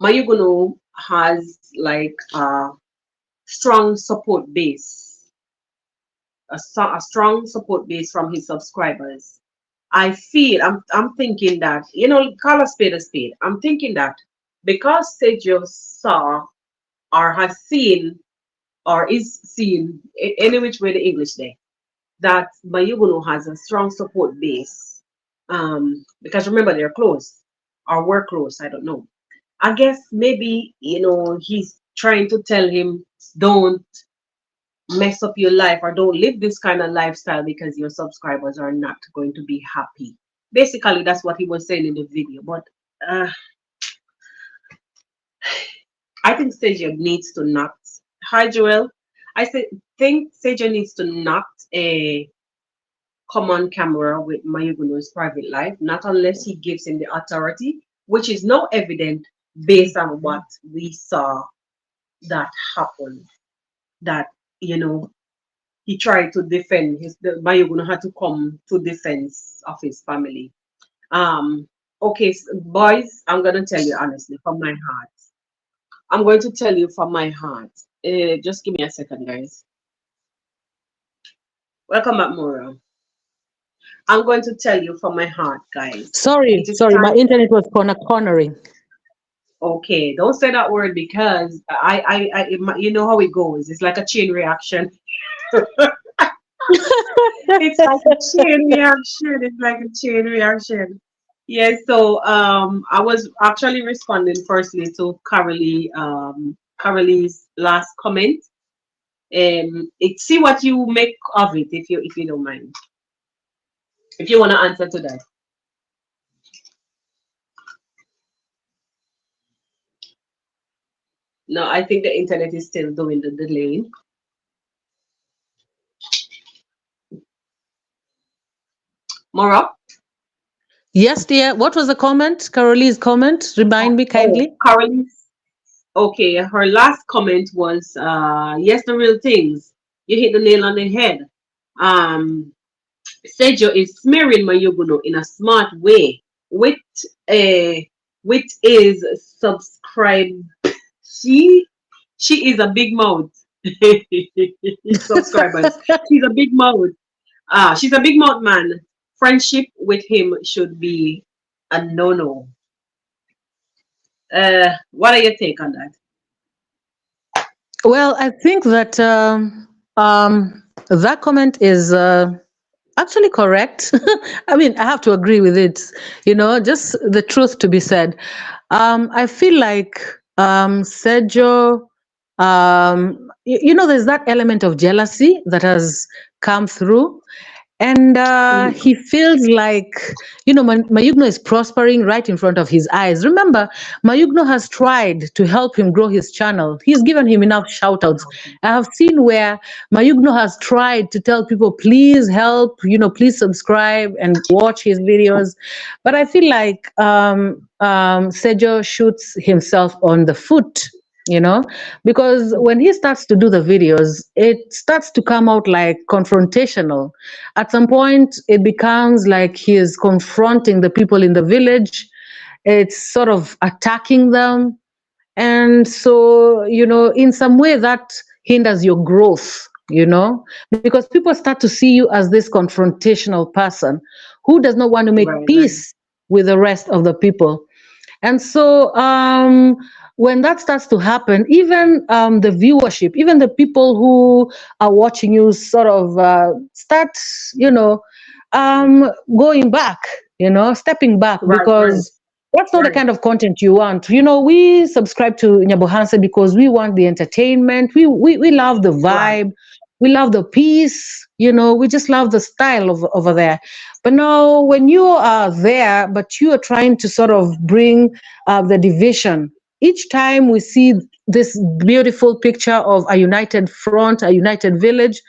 [SPEAKER 1] Mayuguno has like a strong support base, a strong support base from his subscribers. I'm thinking that call a spade a spade. I'm thinking that because Sergio saw or has seen or is seen any which way the English there that Mayuguno has a strong support base. Because remember they're close or were close. I don't know. I guess maybe he's trying to tell him don't mess up your life or don't live this kind of lifestyle because your subscribers are not going to be happy. Basically, that's what he was saying in the video. But uh, I think Sergio needs to not. Hi, Joel. Think Sergio needs to not come on camera with Mayuguno's private life, not unless he gives him the authority, which is no evident based on what we saw that happened. That you know he tried to defend Mayuguno had to come to defense of his family. Okay, boys, I'm gonna tell you honestly from my heart. I'm going to tell you from my heart. Just give me a second, guys. Welcome back, Maura. I'm going to tell you from my heart, guys.
[SPEAKER 2] Sorry,
[SPEAKER 1] It is
[SPEAKER 2] sorry, my
[SPEAKER 1] time.
[SPEAKER 2] internet was cornering.
[SPEAKER 1] Okay, don't say that word because you know how it goes. It's like a chain reaction. It's like a chain reaction. It's like a chain reaction. Yeah, so I was actually responding firstly to Carolee's last comment. See what you make of it if you don't mind. If you want to answer to that. No, I think the internet is still doing the delay. Mora?
[SPEAKER 2] Yes, dear. What was the comment? Carolie's comment. Remind me
[SPEAKER 1] Oh,
[SPEAKER 2] kindly.
[SPEAKER 1] Carolee's. Okay, her last comment was, yes, the real things. You hit the nail on the head. Um, Sergio is smearing Mayuguno in a smart way with a with his subscribe. She she is a big mouth. Subscribers. She's a big mouth. She's a big mouth man. Friendship with him should be a no-no. What are your take on that?
[SPEAKER 2] Well, I think that that comment is actually correct. I mean, I have to agree with it. Just the truth to be said. I feel like Sergio, there's that element of jealousy that has come through. And he feels like, Mayugno is prospering right in front of his eyes. Remember, Mayugno has tried to help him grow his channel. He's given him enough shout outs. I have seen where Mayugno has tried to tell people, please help, please subscribe and watch his videos. But I feel like Sejo shoots himself on the foot, because when he starts to do the videos, it starts to come out like confrontational. At some point, it becomes like he is confronting the people in the village. It's sort of attacking them. And so, in some way that hinders your growth, because people start to see you as this confrontational person who does not want to make
[SPEAKER 1] Right, right.
[SPEAKER 2] peace with the rest of the people. And so when that starts to happen, even the viewership, even the people who are watching you sort of start, you know, going back, stepping back,
[SPEAKER 1] Right, right,
[SPEAKER 2] because that's not the
[SPEAKER 1] right,
[SPEAKER 2] kind of content you want. We subscribe to Nyabohanse because we want the entertainment. We love the
[SPEAKER 1] right.
[SPEAKER 2] vibe. We love the peace. We just love the style over there. But now, when you are there, but you are trying to sort of bring the division, each time we see this beautiful picture of a united front, a united village,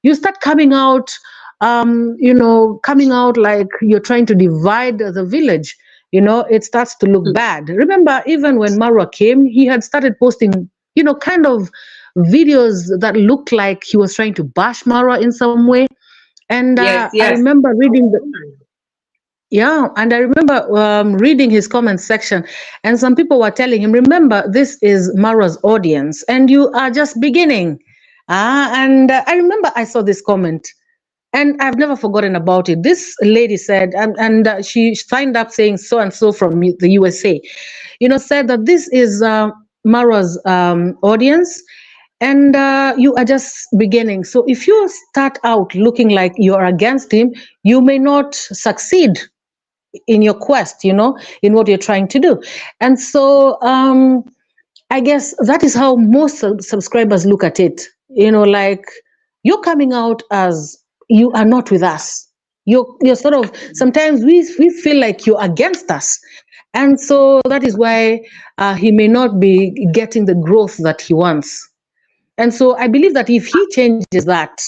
[SPEAKER 2] you start coming out like you're trying to divide the village. It starts to look bad. Remember, even when Marwa came, he had started posting, kind of videos that looked like he was trying to bash Marwa in some way. And
[SPEAKER 1] Yes,
[SPEAKER 2] I
[SPEAKER 1] yes.
[SPEAKER 2] remember reading the yeah, and I remember reading his comment section, and some people were telling him, "Remember, this is Mara's audience, and you are just beginning." And I remember I saw this comment, and I've never forgotten about it. This lady said, and she signed up saying so and so from the USA, said that this is Mara's audience, and you are just beginning. So if you start out looking like you are against him, you may not succeed in your quest, in what you're trying to do. And so I guess that is how most subscribers look at it. Like, you're coming out as you are not with us. You're sort of, sometimes we feel like you're against us. And so that is why he may not be getting the growth that he wants. And so I believe that if he changes that,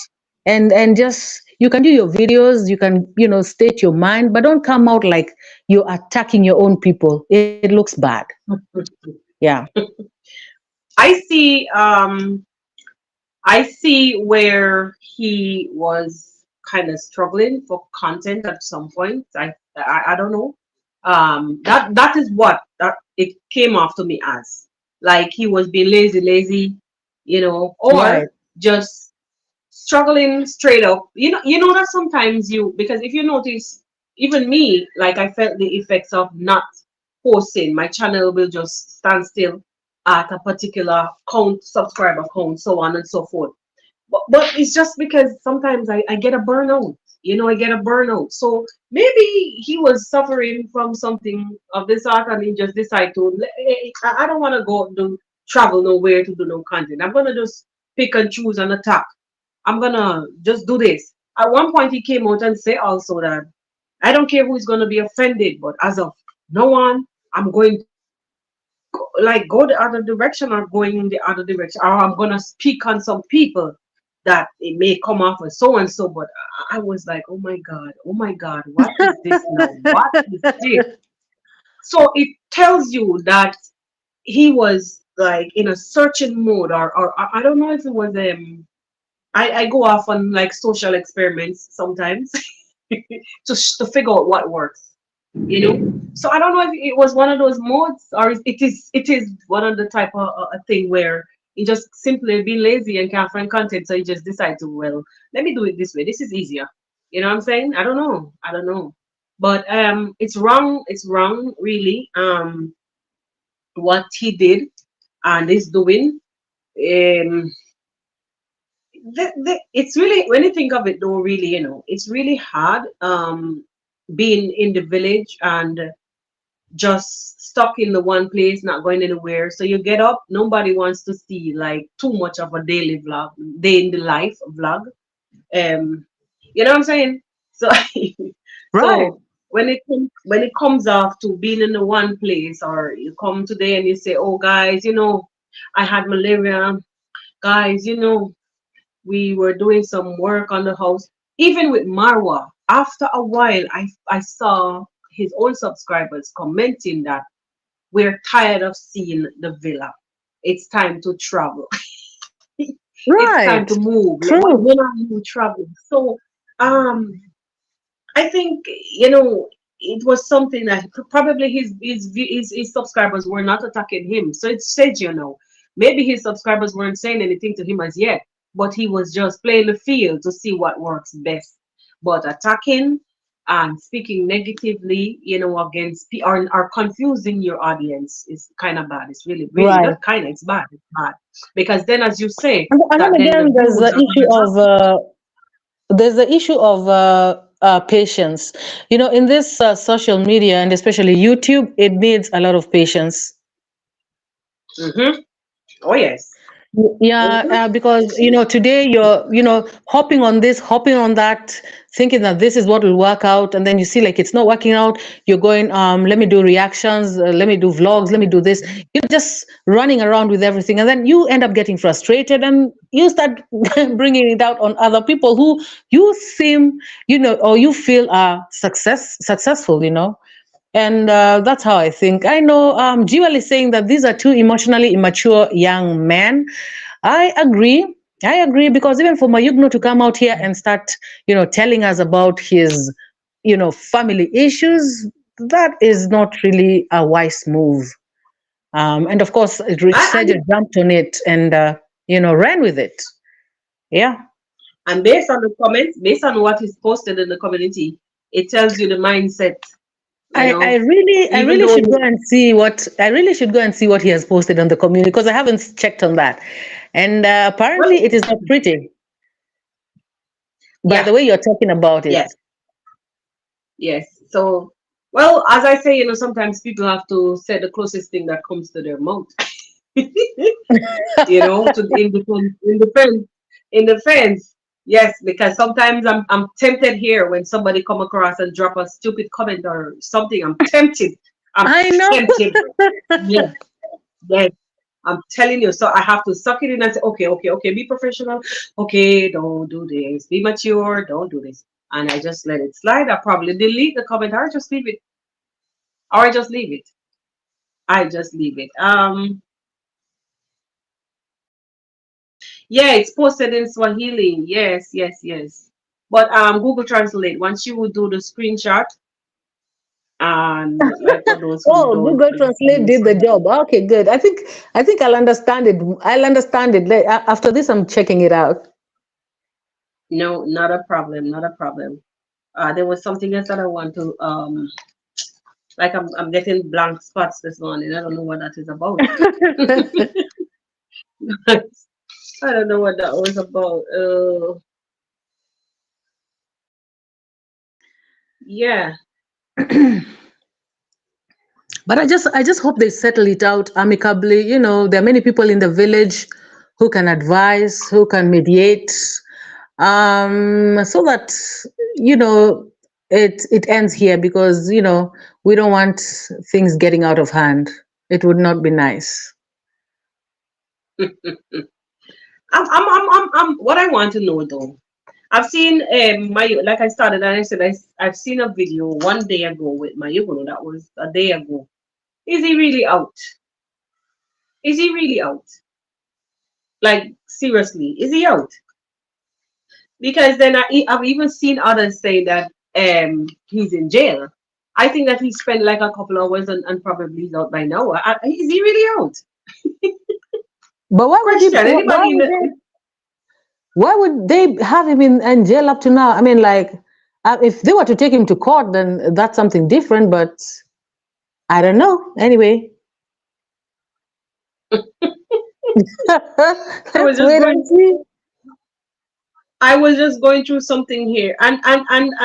[SPEAKER 2] and just, you can do your videos, you can, state your mind, but don't come out like you're attacking your own people. It looks bad. Yeah.
[SPEAKER 1] I see. I see where he was kind of struggling for content at some point. I don't know. That is what it came off to me as. Like he was being lazy, or
[SPEAKER 2] Right.
[SPEAKER 1] just struggling straight up. You know that sometimes because if you notice, even me, like I felt the effects of not posting. My channel will just stand still at a particular count, subscriber count, so on and so forth. But it's just because sometimes I get a burnout. I get a burnout. So maybe he was suffering from something of this sort, and he just decided to. I don't want to go do travel nowhere to do no content. I'm gonna just pick and choose and attack. I'm gonna just do this. At one point, he came out and said also that I don't care who is gonna be offended, but as of no one, I'm going to like go the other direction or going in the other direction, or I'm gonna speak on some people that it may come off as so and so. But I was like, oh my God, what is this now? What is this? So it tells you that he was like in a searching mode, or I don't know if it was I go off on like social experiments sometimes to figure out what works. So I don't know if it was one of those modes, or it is one of the type of a thing where you just simply be lazy and can't find content, so you just decide to, well, let me do it this way, this is easier. You know what I'm saying? I don't know, but it's wrong really, what he did and is doing. Um, it's really, when you think of it though, really, it's really hard being in the village and just stuck in the one place, not going anywhere. So you get up, nobody wants to see like too much of a daily vlog, day in the life vlog. Um, you know what I'm saying? So,
[SPEAKER 2] Right.
[SPEAKER 1] so when it comes off to being in the one place, or you come today and you say, "Oh, guys, I had malaria. Guys, we were doing some work on the house." Even with Marwa, after a while, I saw his own subscribers commenting that we're tired of seeing the villa. It's time to travel. It's time
[SPEAKER 2] Right.
[SPEAKER 1] to move.
[SPEAKER 2] True.
[SPEAKER 1] When are you traveling? So, um, I think it was something that probably his subscribers were not attacking him. So it said, maybe his subscribers weren't saying anything to him as yet, but he was just playing the field to see what works best. But attacking and speaking negatively, against or confusing your audience is kind of bad. It's really, really
[SPEAKER 2] Right.
[SPEAKER 1] not kind of. It's bad. It's bad because then, as you say,
[SPEAKER 2] And then
[SPEAKER 1] that then the
[SPEAKER 2] again,
[SPEAKER 1] views are gonna drop.
[SPEAKER 2] there's the issue of patience. In this social media and especially YouTube, it needs a lot of patience.
[SPEAKER 1] Mm-hmm. Oh yes.
[SPEAKER 2] Yeah,
[SPEAKER 1] Mm-hmm.
[SPEAKER 2] because today you're hopping on this, hopping on that, thinking that this is what will work out, and then you see like it's not working out. You're going, let me do reactions, let me do vlogs, let me do this. You're just running around with everything, and then you end up getting frustrated, and you start bringing it out on other people who you seem, or you feel are successful. And that's how I think. I know Jewel is saying that these are two emotionally immature young men. I agree. I agree because even for Mayugno to come out here and start, telling us about his, family issues, that is not really a wise move. And of course,
[SPEAKER 1] I,
[SPEAKER 2] Sergio jumped on it and, ran with it. Yeah.
[SPEAKER 1] and based on the comments, based on what is posted in the community, it tells you the mindset,
[SPEAKER 2] I
[SPEAKER 1] even
[SPEAKER 2] really
[SPEAKER 1] though,
[SPEAKER 2] should go and see what I really should go and see what he has posted on the community because I haven't checked on that, and
[SPEAKER 1] well,
[SPEAKER 2] apparently it is not pretty. By
[SPEAKER 1] yeah,
[SPEAKER 2] the way, you're talking about it.
[SPEAKER 1] yes, yes. So, well, as I say, sometimes people have to say the closest thing that comes to their mouth, to in defense. Yes, because sometimes I'm tempted here when somebody come across and drop a stupid comment or something. I'm tempted. I'm
[SPEAKER 2] I know.
[SPEAKER 1] tempted. Yes, yes. I'm telling you. So I have to suck it in and say, okay, okay, okay, be professional. Okay, don't do this. Be mature. Don't do this. And I just let it slide. I probably delete the comment or just leave it. Or I just leave it. I just leave it. Yeah, it's posted in Swahili. Yes, yes, yes. But Google Translate, once you would do the screenshot, and like for those who
[SPEAKER 2] Oh,
[SPEAKER 1] don't
[SPEAKER 2] Google Translate
[SPEAKER 1] understand
[SPEAKER 2] did the
[SPEAKER 1] Swahili.
[SPEAKER 2] job. Okay, good. I think I'll understand it. I'll understand it. After this, I'm checking it out.
[SPEAKER 1] No, not a problem, not a problem. There was something else that I want to like I'm getting blank spots this morning. I don't know what that is about. I don't know what that was about. Yeah.
[SPEAKER 2] But I just hope they settle it out amicably. There are many people in the village who can advise, who can mediate, so that you know it ends here because we don't want things getting out of hand. It would not be nice.
[SPEAKER 1] What I want to know though. I've seen my like I started and I said I've seen a video one day ago with my Yugono. That was a day ago. Is he really out? Is he really out? Like seriously, is he out? Because then I've even seen others say that he's in jail. I think that he spent like a couple hours and probably he's out by now. Is he really out?
[SPEAKER 2] But why would he?
[SPEAKER 1] Question. Anybody in the
[SPEAKER 2] Why would they have him in jail up to now? I mean, like, if they were to take him to court, then that's something different. But I don't know. Anyway,
[SPEAKER 1] I was
[SPEAKER 2] Let's
[SPEAKER 1] just
[SPEAKER 2] wait and
[SPEAKER 1] going.
[SPEAKER 2] see.
[SPEAKER 1] I was just going through something here, and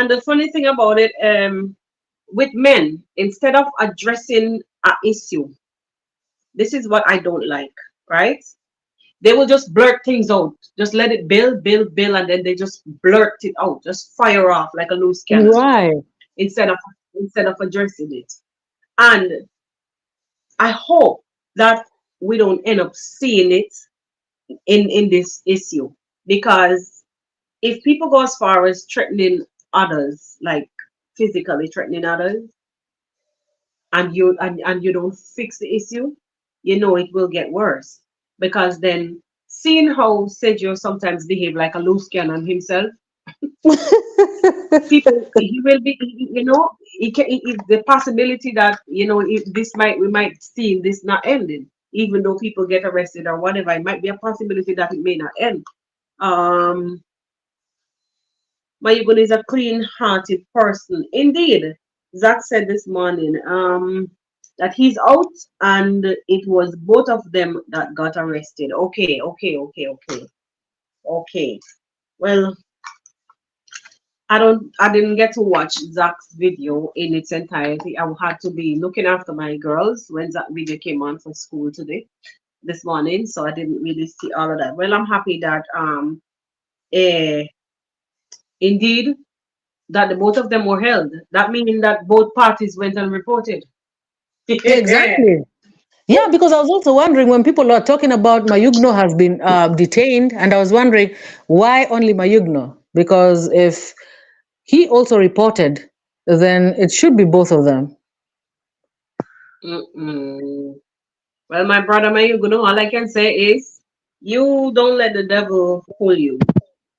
[SPEAKER 1] the funny thing about it, with men, instead of addressing an issue, this is what I don't like, right? They will just blurt things out, just let it build, and then they just blurt it out, just fire off like a loose cannon
[SPEAKER 2] Right.
[SPEAKER 1] instead of addressing it. And I hope that we don't end up seeing it in this issue, because if people go as far as threatening others, like physically threatening others, and you don't fix the issue, you know it will get worse. Because then, seeing how Sergio sometimes behave like a loose cannon himself, people he will be, the possibility that if this might we might see this not ending, even though people get arrested or whatever, it might be a possibility that it may not end. um Mayugun is a clean-hearted person. Indeed, Zach said this morning that he's out and it was both of them that got arrested. Okay. Well, I didn't get to watch Zach's video in its entirety. I had to be looking after my girls when that video came on for school this morning, so I didn't really see all of that. Well, I'm happy that eh, indeed that the both of them were held. That meaning that both parties went and reported.
[SPEAKER 2] Exactly. Yeah, because I was also wondering when people are talking about Mayugno has been detained, and I was wondering why only Mayugno? Because if he also reported, then it should be both of them.
[SPEAKER 1] Mm-mm. Well, my brother, man, you know, all I can say is you don't let the devil fool you.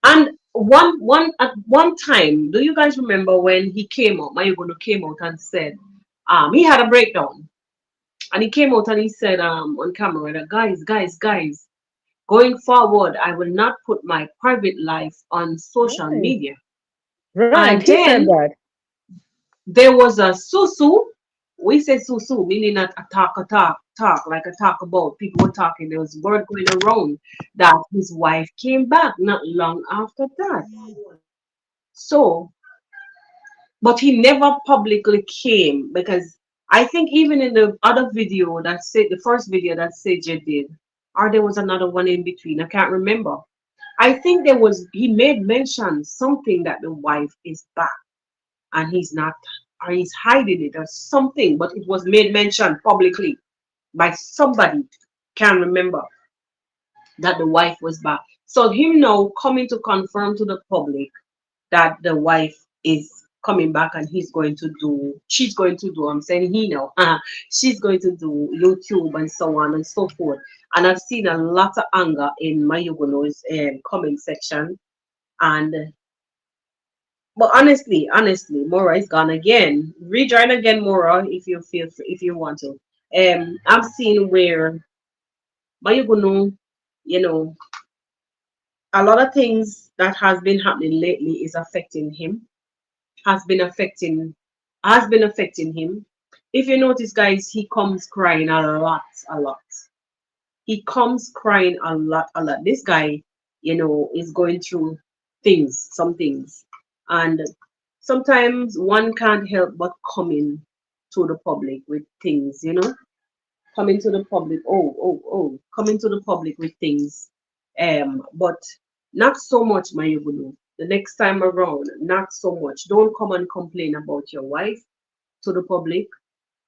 [SPEAKER 1] And at one time, do you guys remember when he came out? Mayugono came out and said, he had a breakdown, and he came out and he said, on camera, that guys, going forward, I will not put my private life on social
[SPEAKER 2] Right.
[SPEAKER 1] media.
[SPEAKER 2] Right.
[SPEAKER 1] And
[SPEAKER 2] He said
[SPEAKER 1] then
[SPEAKER 2] that.
[SPEAKER 1] there was a susu. We say susu, meaning that a talk, like a talk about. People were talking. There was word going around that his wife came back not long after that. So, but he never publicly came, because I think even in the other video that said the first video that Seja did, or there was another one in between. I can't remember. I think he made mention something that the wife is back and he's not, or he's hiding it or something, but it was made mention publicly by somebody, can't remember, that the wife was back. So him now coming to confirm to the public that the wife is coming back, and she's going to do, I'm saying he now, she's going to do YouTube and so on and so forth. And I've seen a lot of anger in Mayuguno's comment section. And but honestly, Mora is gone again. Rejoin again, Mora, if you want to. I've seen where Mayuguno, you know, a lot of things that has been happening lately is affecting him. Has been affecting has been affecting him. If you notice, guys, he comes crying a lot. He comes crying a lot. This guy, is going through some things. And sometimes one can't help but coming to the public with things. Coming to the public, coming to the public with things. But not so much, Mayuguno. The next time around, not so much. Don't come and complain about your wife to the public.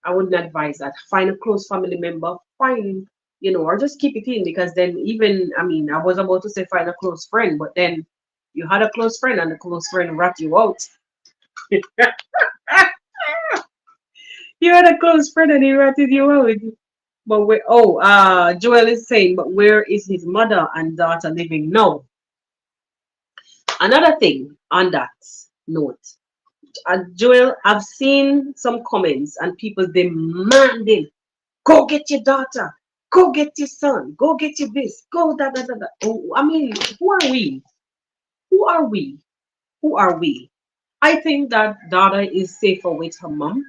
[SPEAKER 1] I wouldn't advise that. Find a close family member, or just keep it in, because then even, I mean, I was about to say find a close friend, but then you had a close friend and the close friend rat you out. You had a close friend and he ratted you out. But Joel is saying, but where is his mother and daughter living now? Another thing on that note, Joel, I've seen some comments and people demanding, go get your daughter, go get your son, go get your this, go da da da da. Oh, I mean, who are we? Who are we? Who are we? I think that daughter is safer with her mom.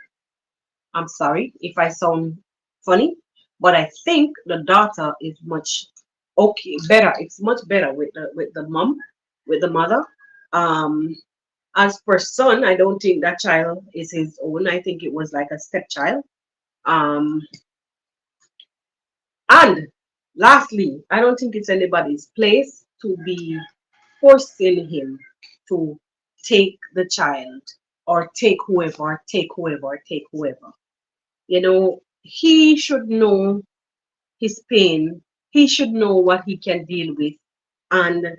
[SPEAKER 1] I'm sorry if I sound funny, but I think the daughter is much. okay, better. It's much better with the mom, with the mother. Um, as for son, I don't think that child is his own. I think it was like a stepchild. Um, and lastly, I don't think it's anybody's place to be forcing him to take the child or take whoever, or take whoever, or take whoever. You know, he should know his pain. He should know what he can deal with. And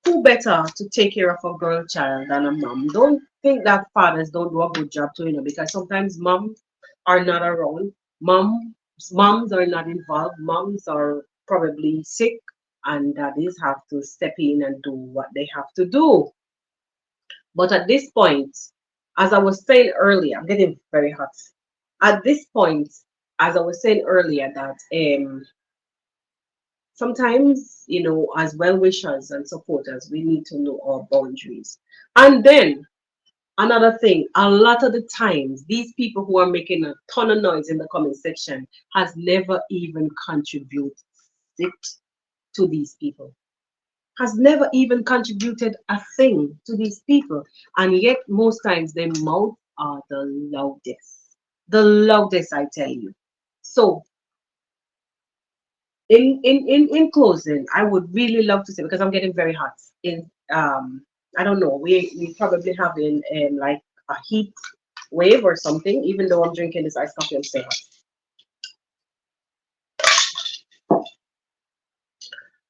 [SPEAKER 1] who better to take care of a girl child than a mom? Don't think that fathers don't do a good job too, because sometimes moms are not around. Moms are not involved. Moms are probably sick, and daddies have to step in and do what they have to do. But at this point, as I was saying earlier, I'm getting very hot. At this point, as I was saying earlier, that sometimes, as well wishers and supporters, we need to know our boundaries. And then another thing, a lot of the times, these people who are making a ton of noise in the comment section has never even contributed to these people. Has never even contributed a thing to these people. And yet, most times, their mouth are the loudest. The loudest, I tell you. So, in closing, I would really love to say, because I'm getting very hot. I don't know, we probably having like a heat wave or something, even though I'm drinking this iced coffee and stay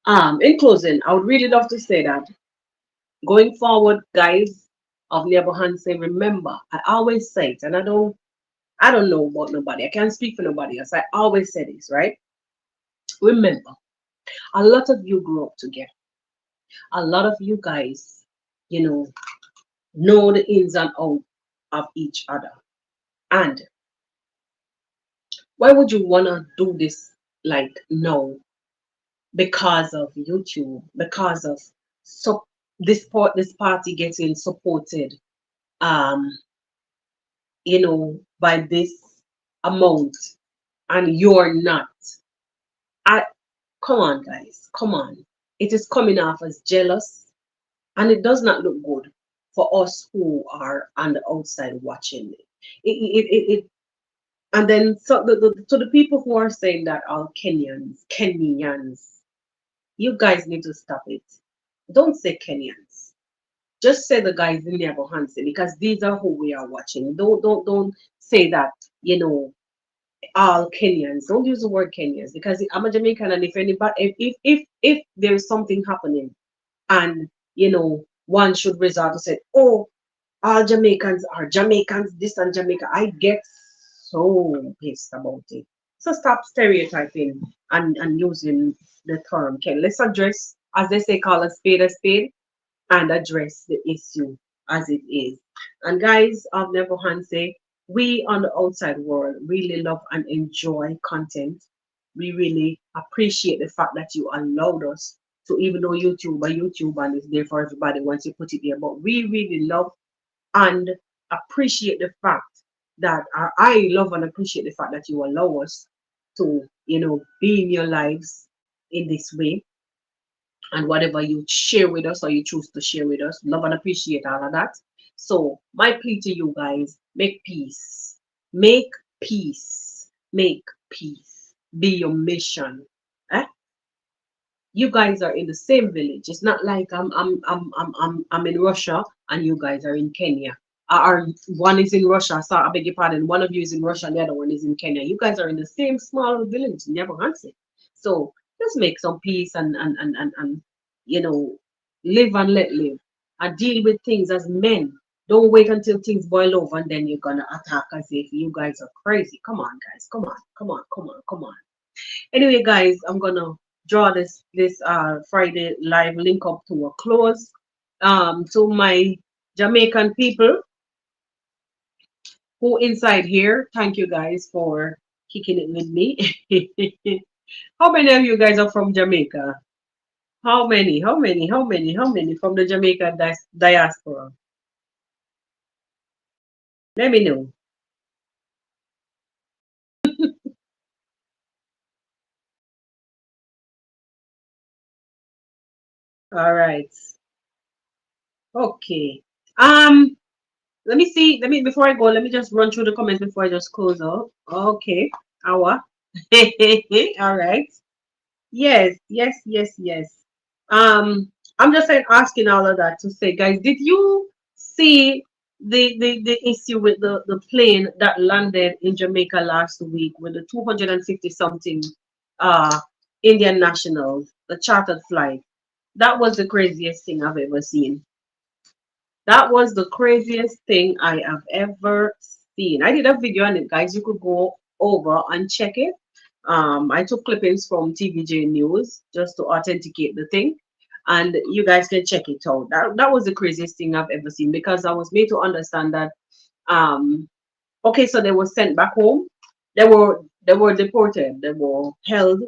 [SPEAKER 1] hot. In closing, I would really love to say that going forward, guys of Hansen, remember, I always say it, and I don't know about nobody. I can't speak for nobody else. I always say this, right? Remember, a lot of you grew up together. A lot of you guys, you know the ins and outs of each other. And why would you wanna do this like no? Because of YouTube, because of so this party getting supported, um, by this amount, and you're not. I Come on, guys, come on. It is coming off as jealous, and it does not look good for us who are on the outside watching it. It and then so the people who are saying that all Kenyans, you guys need to stop it. Don't say Kenyans. Just say the guys in Never Hansen, because these are who we are watching. Don't say that, you know, all Kenyans. Don't use the word Kenyans, because I'm a Jamaican, and if anybody if there is something happening, and one should resort to say, oh, all Jamaicans are Jamaicans, this and Jamaica. I get so pissed about it. So stop stereotyping and using the term Ken. Let's address, as they say, call a spade, and address the issue as it is. And guys of Never Hanse, we on the outside world really love and enjoy content. We really appreciate the fact that you allowed us to, even though YouTube and it's there for everybody once you put it there, but we really love and appreciate the fact that I love and appreciate the fact that you allow us to, be in your lives in this way, and whatever you share with us or you choose to share with us. Love and appreciate all of that. So, my plea to you guys, make peace. Make peace. Make peace. Be your mission. Eh? You guys are in the same village. It's not like I'm in Russia and you guys are in Kenya. Or one is in Russia, so I beg your pardon. One of you is in Russia and the other one is in Kenya. You guys are in the same small village, never answer. So just make some peace and you know live and let live. And deal with things as men. Don't wait until things boil over and then you're gonna attack as if you guys are crazy. Come on, guys. Come on, come on, come on, come on. Anyway, guys, I'm gonna draw this Friday live link up to a close. To my Jamaican people who inside here, thank you guys for kicking it with me. How many of you guys are from Jamaica? How many? How many? How many? How many from the Jamaican diaspora? Let me know. All right. Okay. Um, let me see. Let me before I go, let me just run through the comments before I just close out. Okay. Hour. All right. Yes, yes, yes, yes. I'm just saying, asking all of that to say, guys, did you see the issue with the plane that landed in Jamaica last week with the 250 something uh Indian nationals, the chartered flight? That was the craziest thing I've ever seen. That was the craziest thing I have ever seen. I did a video on it, guys. You could go over and check it. I took clippings from TVJ News just to authenticate the thing, and you guys can check it out. That was the craziest thing I've ever seen because I was made to understand that um, okay, so they were sent back home. They were deported. They were held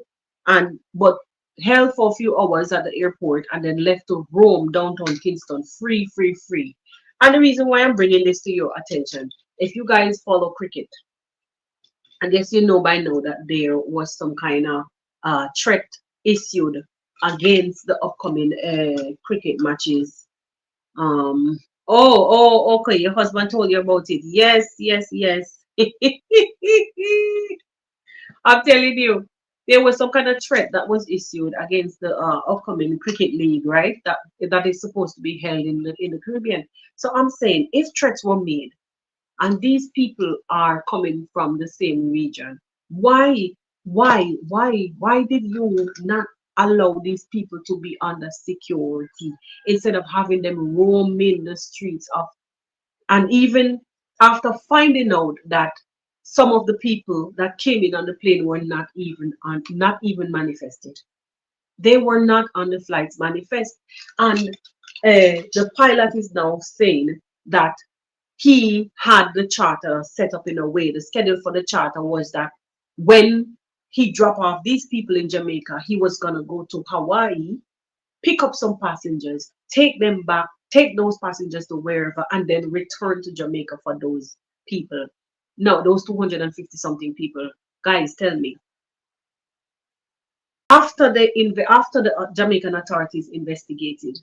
[SPEAKER 1] and but held for a few hours at the airport and then left to roam downtown Kingston free, free, free. And the reason why I'm bringing this to your attention, if you guys follow cricket, I guess you know by now that there was some kind of threat issued against the upcoming cricket matches. um, okay. Your husband told you about it. Yes, yes, yes. I'm telling you, there was some kind of threat that was issued against the upcoming cricket league, right? That is supposed to be held in the Caribbean. So I'm saying, if threats were made, and these people are coming from the same region, why, why did you not allow these people to be under security instead of having them roaming the streets of, and even after finding out that some of the people that came in on the plane were not even manifested, they were not on the flight's manifest, and the pilot is now saying that he had the charter set up in a way. The schedule for the charter was that when he dropped off these people in Jamaica, he was gonna go to Hawaii, pick up some passengers, take them back, take those passengers to wherever, and then return to Jamaica for those people. No, those 250 something people. Guys, tell me, after the Jamaican authorities investigated,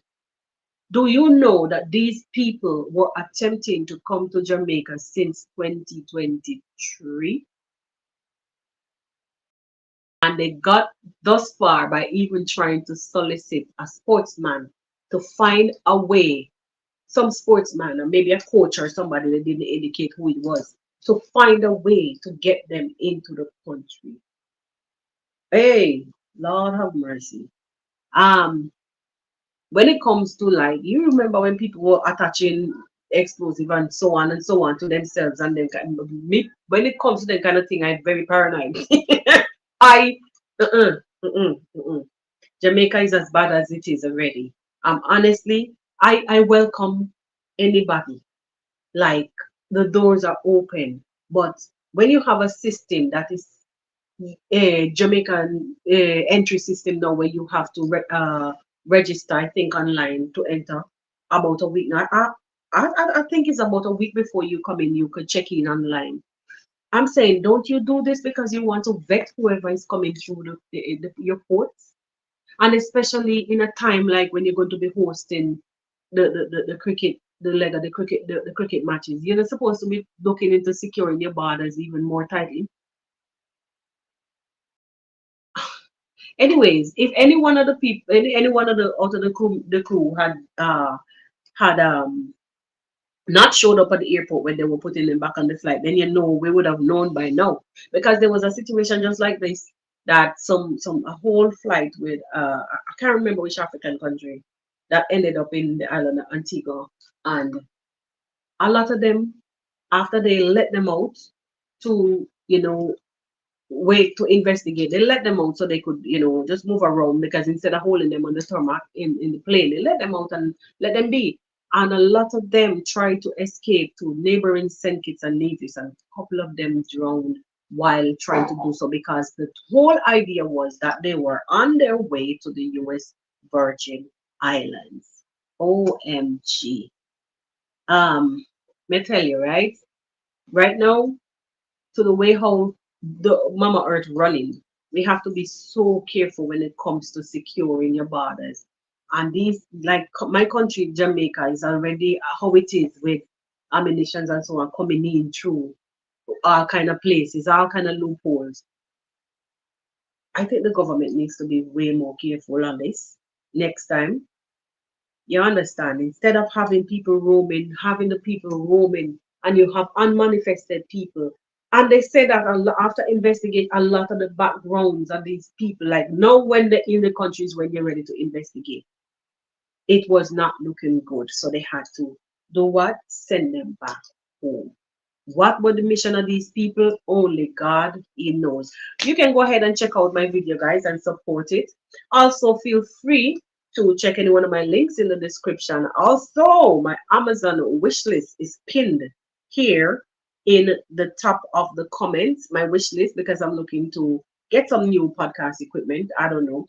[SPEAKER 1] do you know that these people were attempting to come to Jamaica since 2023? And they got thus far by even trying to solicit a sportsman to find a way, some sportsman or maybe a coach or somebody that didn't indicate who it was, to find a way to get them into the country. Hey, Lord have mercy. Um, when it comes to, like, you remember when people were attaching explosive and so on to themselves and then me, when it comes to that kind of thing, I'm very paranoid. I uh-uh, uh-uh, uh-uh. Jamaica is as bad as it is already. Honestly, I welcome anybody. Like, the doors are open, but when you have a system that is a Jamaican entry system now, where you have to register, I think, online to enter about a week now. I think it's about a week before you come in, you could check in online. I'm saying, don't you do this because you want to vet whoever is coming through your ports? And especially in a time like when you're going to be hosting the cricket, the leg of the cricket matches. You're not supposed to be looking into securing your borders even more tightly. Anyways, if any one of the people, any one of the out of the crew had not showed up at the airport when they were putting them back on the flight, then you know we would have known by now. Because there was a situation just like this, that some a whole flight with I can't remember which African country, that ended up in the island of Antigua, and a lot of them, after they let them out to, wait to investigate. They let them out so they could, just move around, because instead of holding them on the tarmac in the plane, they let them out and let them be. And a lot of them tried to escape to neighboring St. Kitts and Nevis, and a couple of them drowned while trying to do so, because the whole idea was that they were on their way to the US Virgin Islands. OMG. May I tell you, right? Right now, to the way how the Mama Earth running, we have to be so careful when it comes to securing your borders. And these, like my country, Jamaica, is already how it is with ammunitions and so on coming in through all kind of places, all kind of loopholes. I think the government needs to be way more careful on this next time. You understand? Instead of having people roaming, having the people roaming, and you have unmanifested people. And they say that after investigate a lot of the backgrounds of these people, like now when they're in the countries when they're ready to investigate, it was not looking good. So they had to do what? Send them back home. What was the mission of these people? Only God, He knows. You can go ahead and check out my video, guys, and support it. Also, feel free to check any one of my links in the description. Also, my Amazon wish list is pinned here in the top of the comments. My wish list, because I'm looking to get some new podcast equipment. I don't know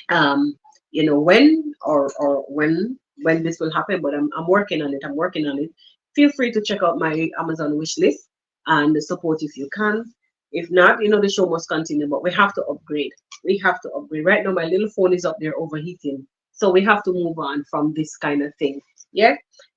[SPEAKER 1] um when or when this will happen, but I'm working on it. Feel free to check out my Amazon wish list and support if you can. If not, the show must continue, but we have to upgrade. Right now my little phone is up there overheating, so we have to move on from this kind of thing. Yeah.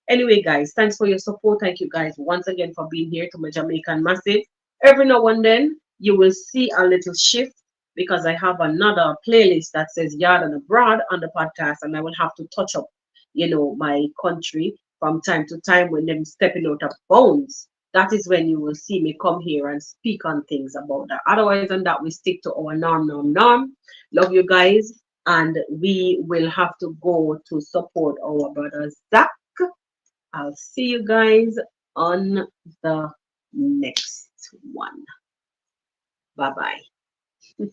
[SPEAKER 1] Anyway, guys, thanks for your support. Thank you guys once again for being here to my Jamaican massive. Every now and then you will see a little shift because I have another playlist that says Yard and Abroad on the podcast, and I will have to touch up, my country from time to time when them stepping out of bounds. That is when you will see me come here and speak on things about that. Otherwise than that, we stick to our norm. Love you guys, and we will have to go to support our brother Zach. I'll see you guys on the next one. Bye bye.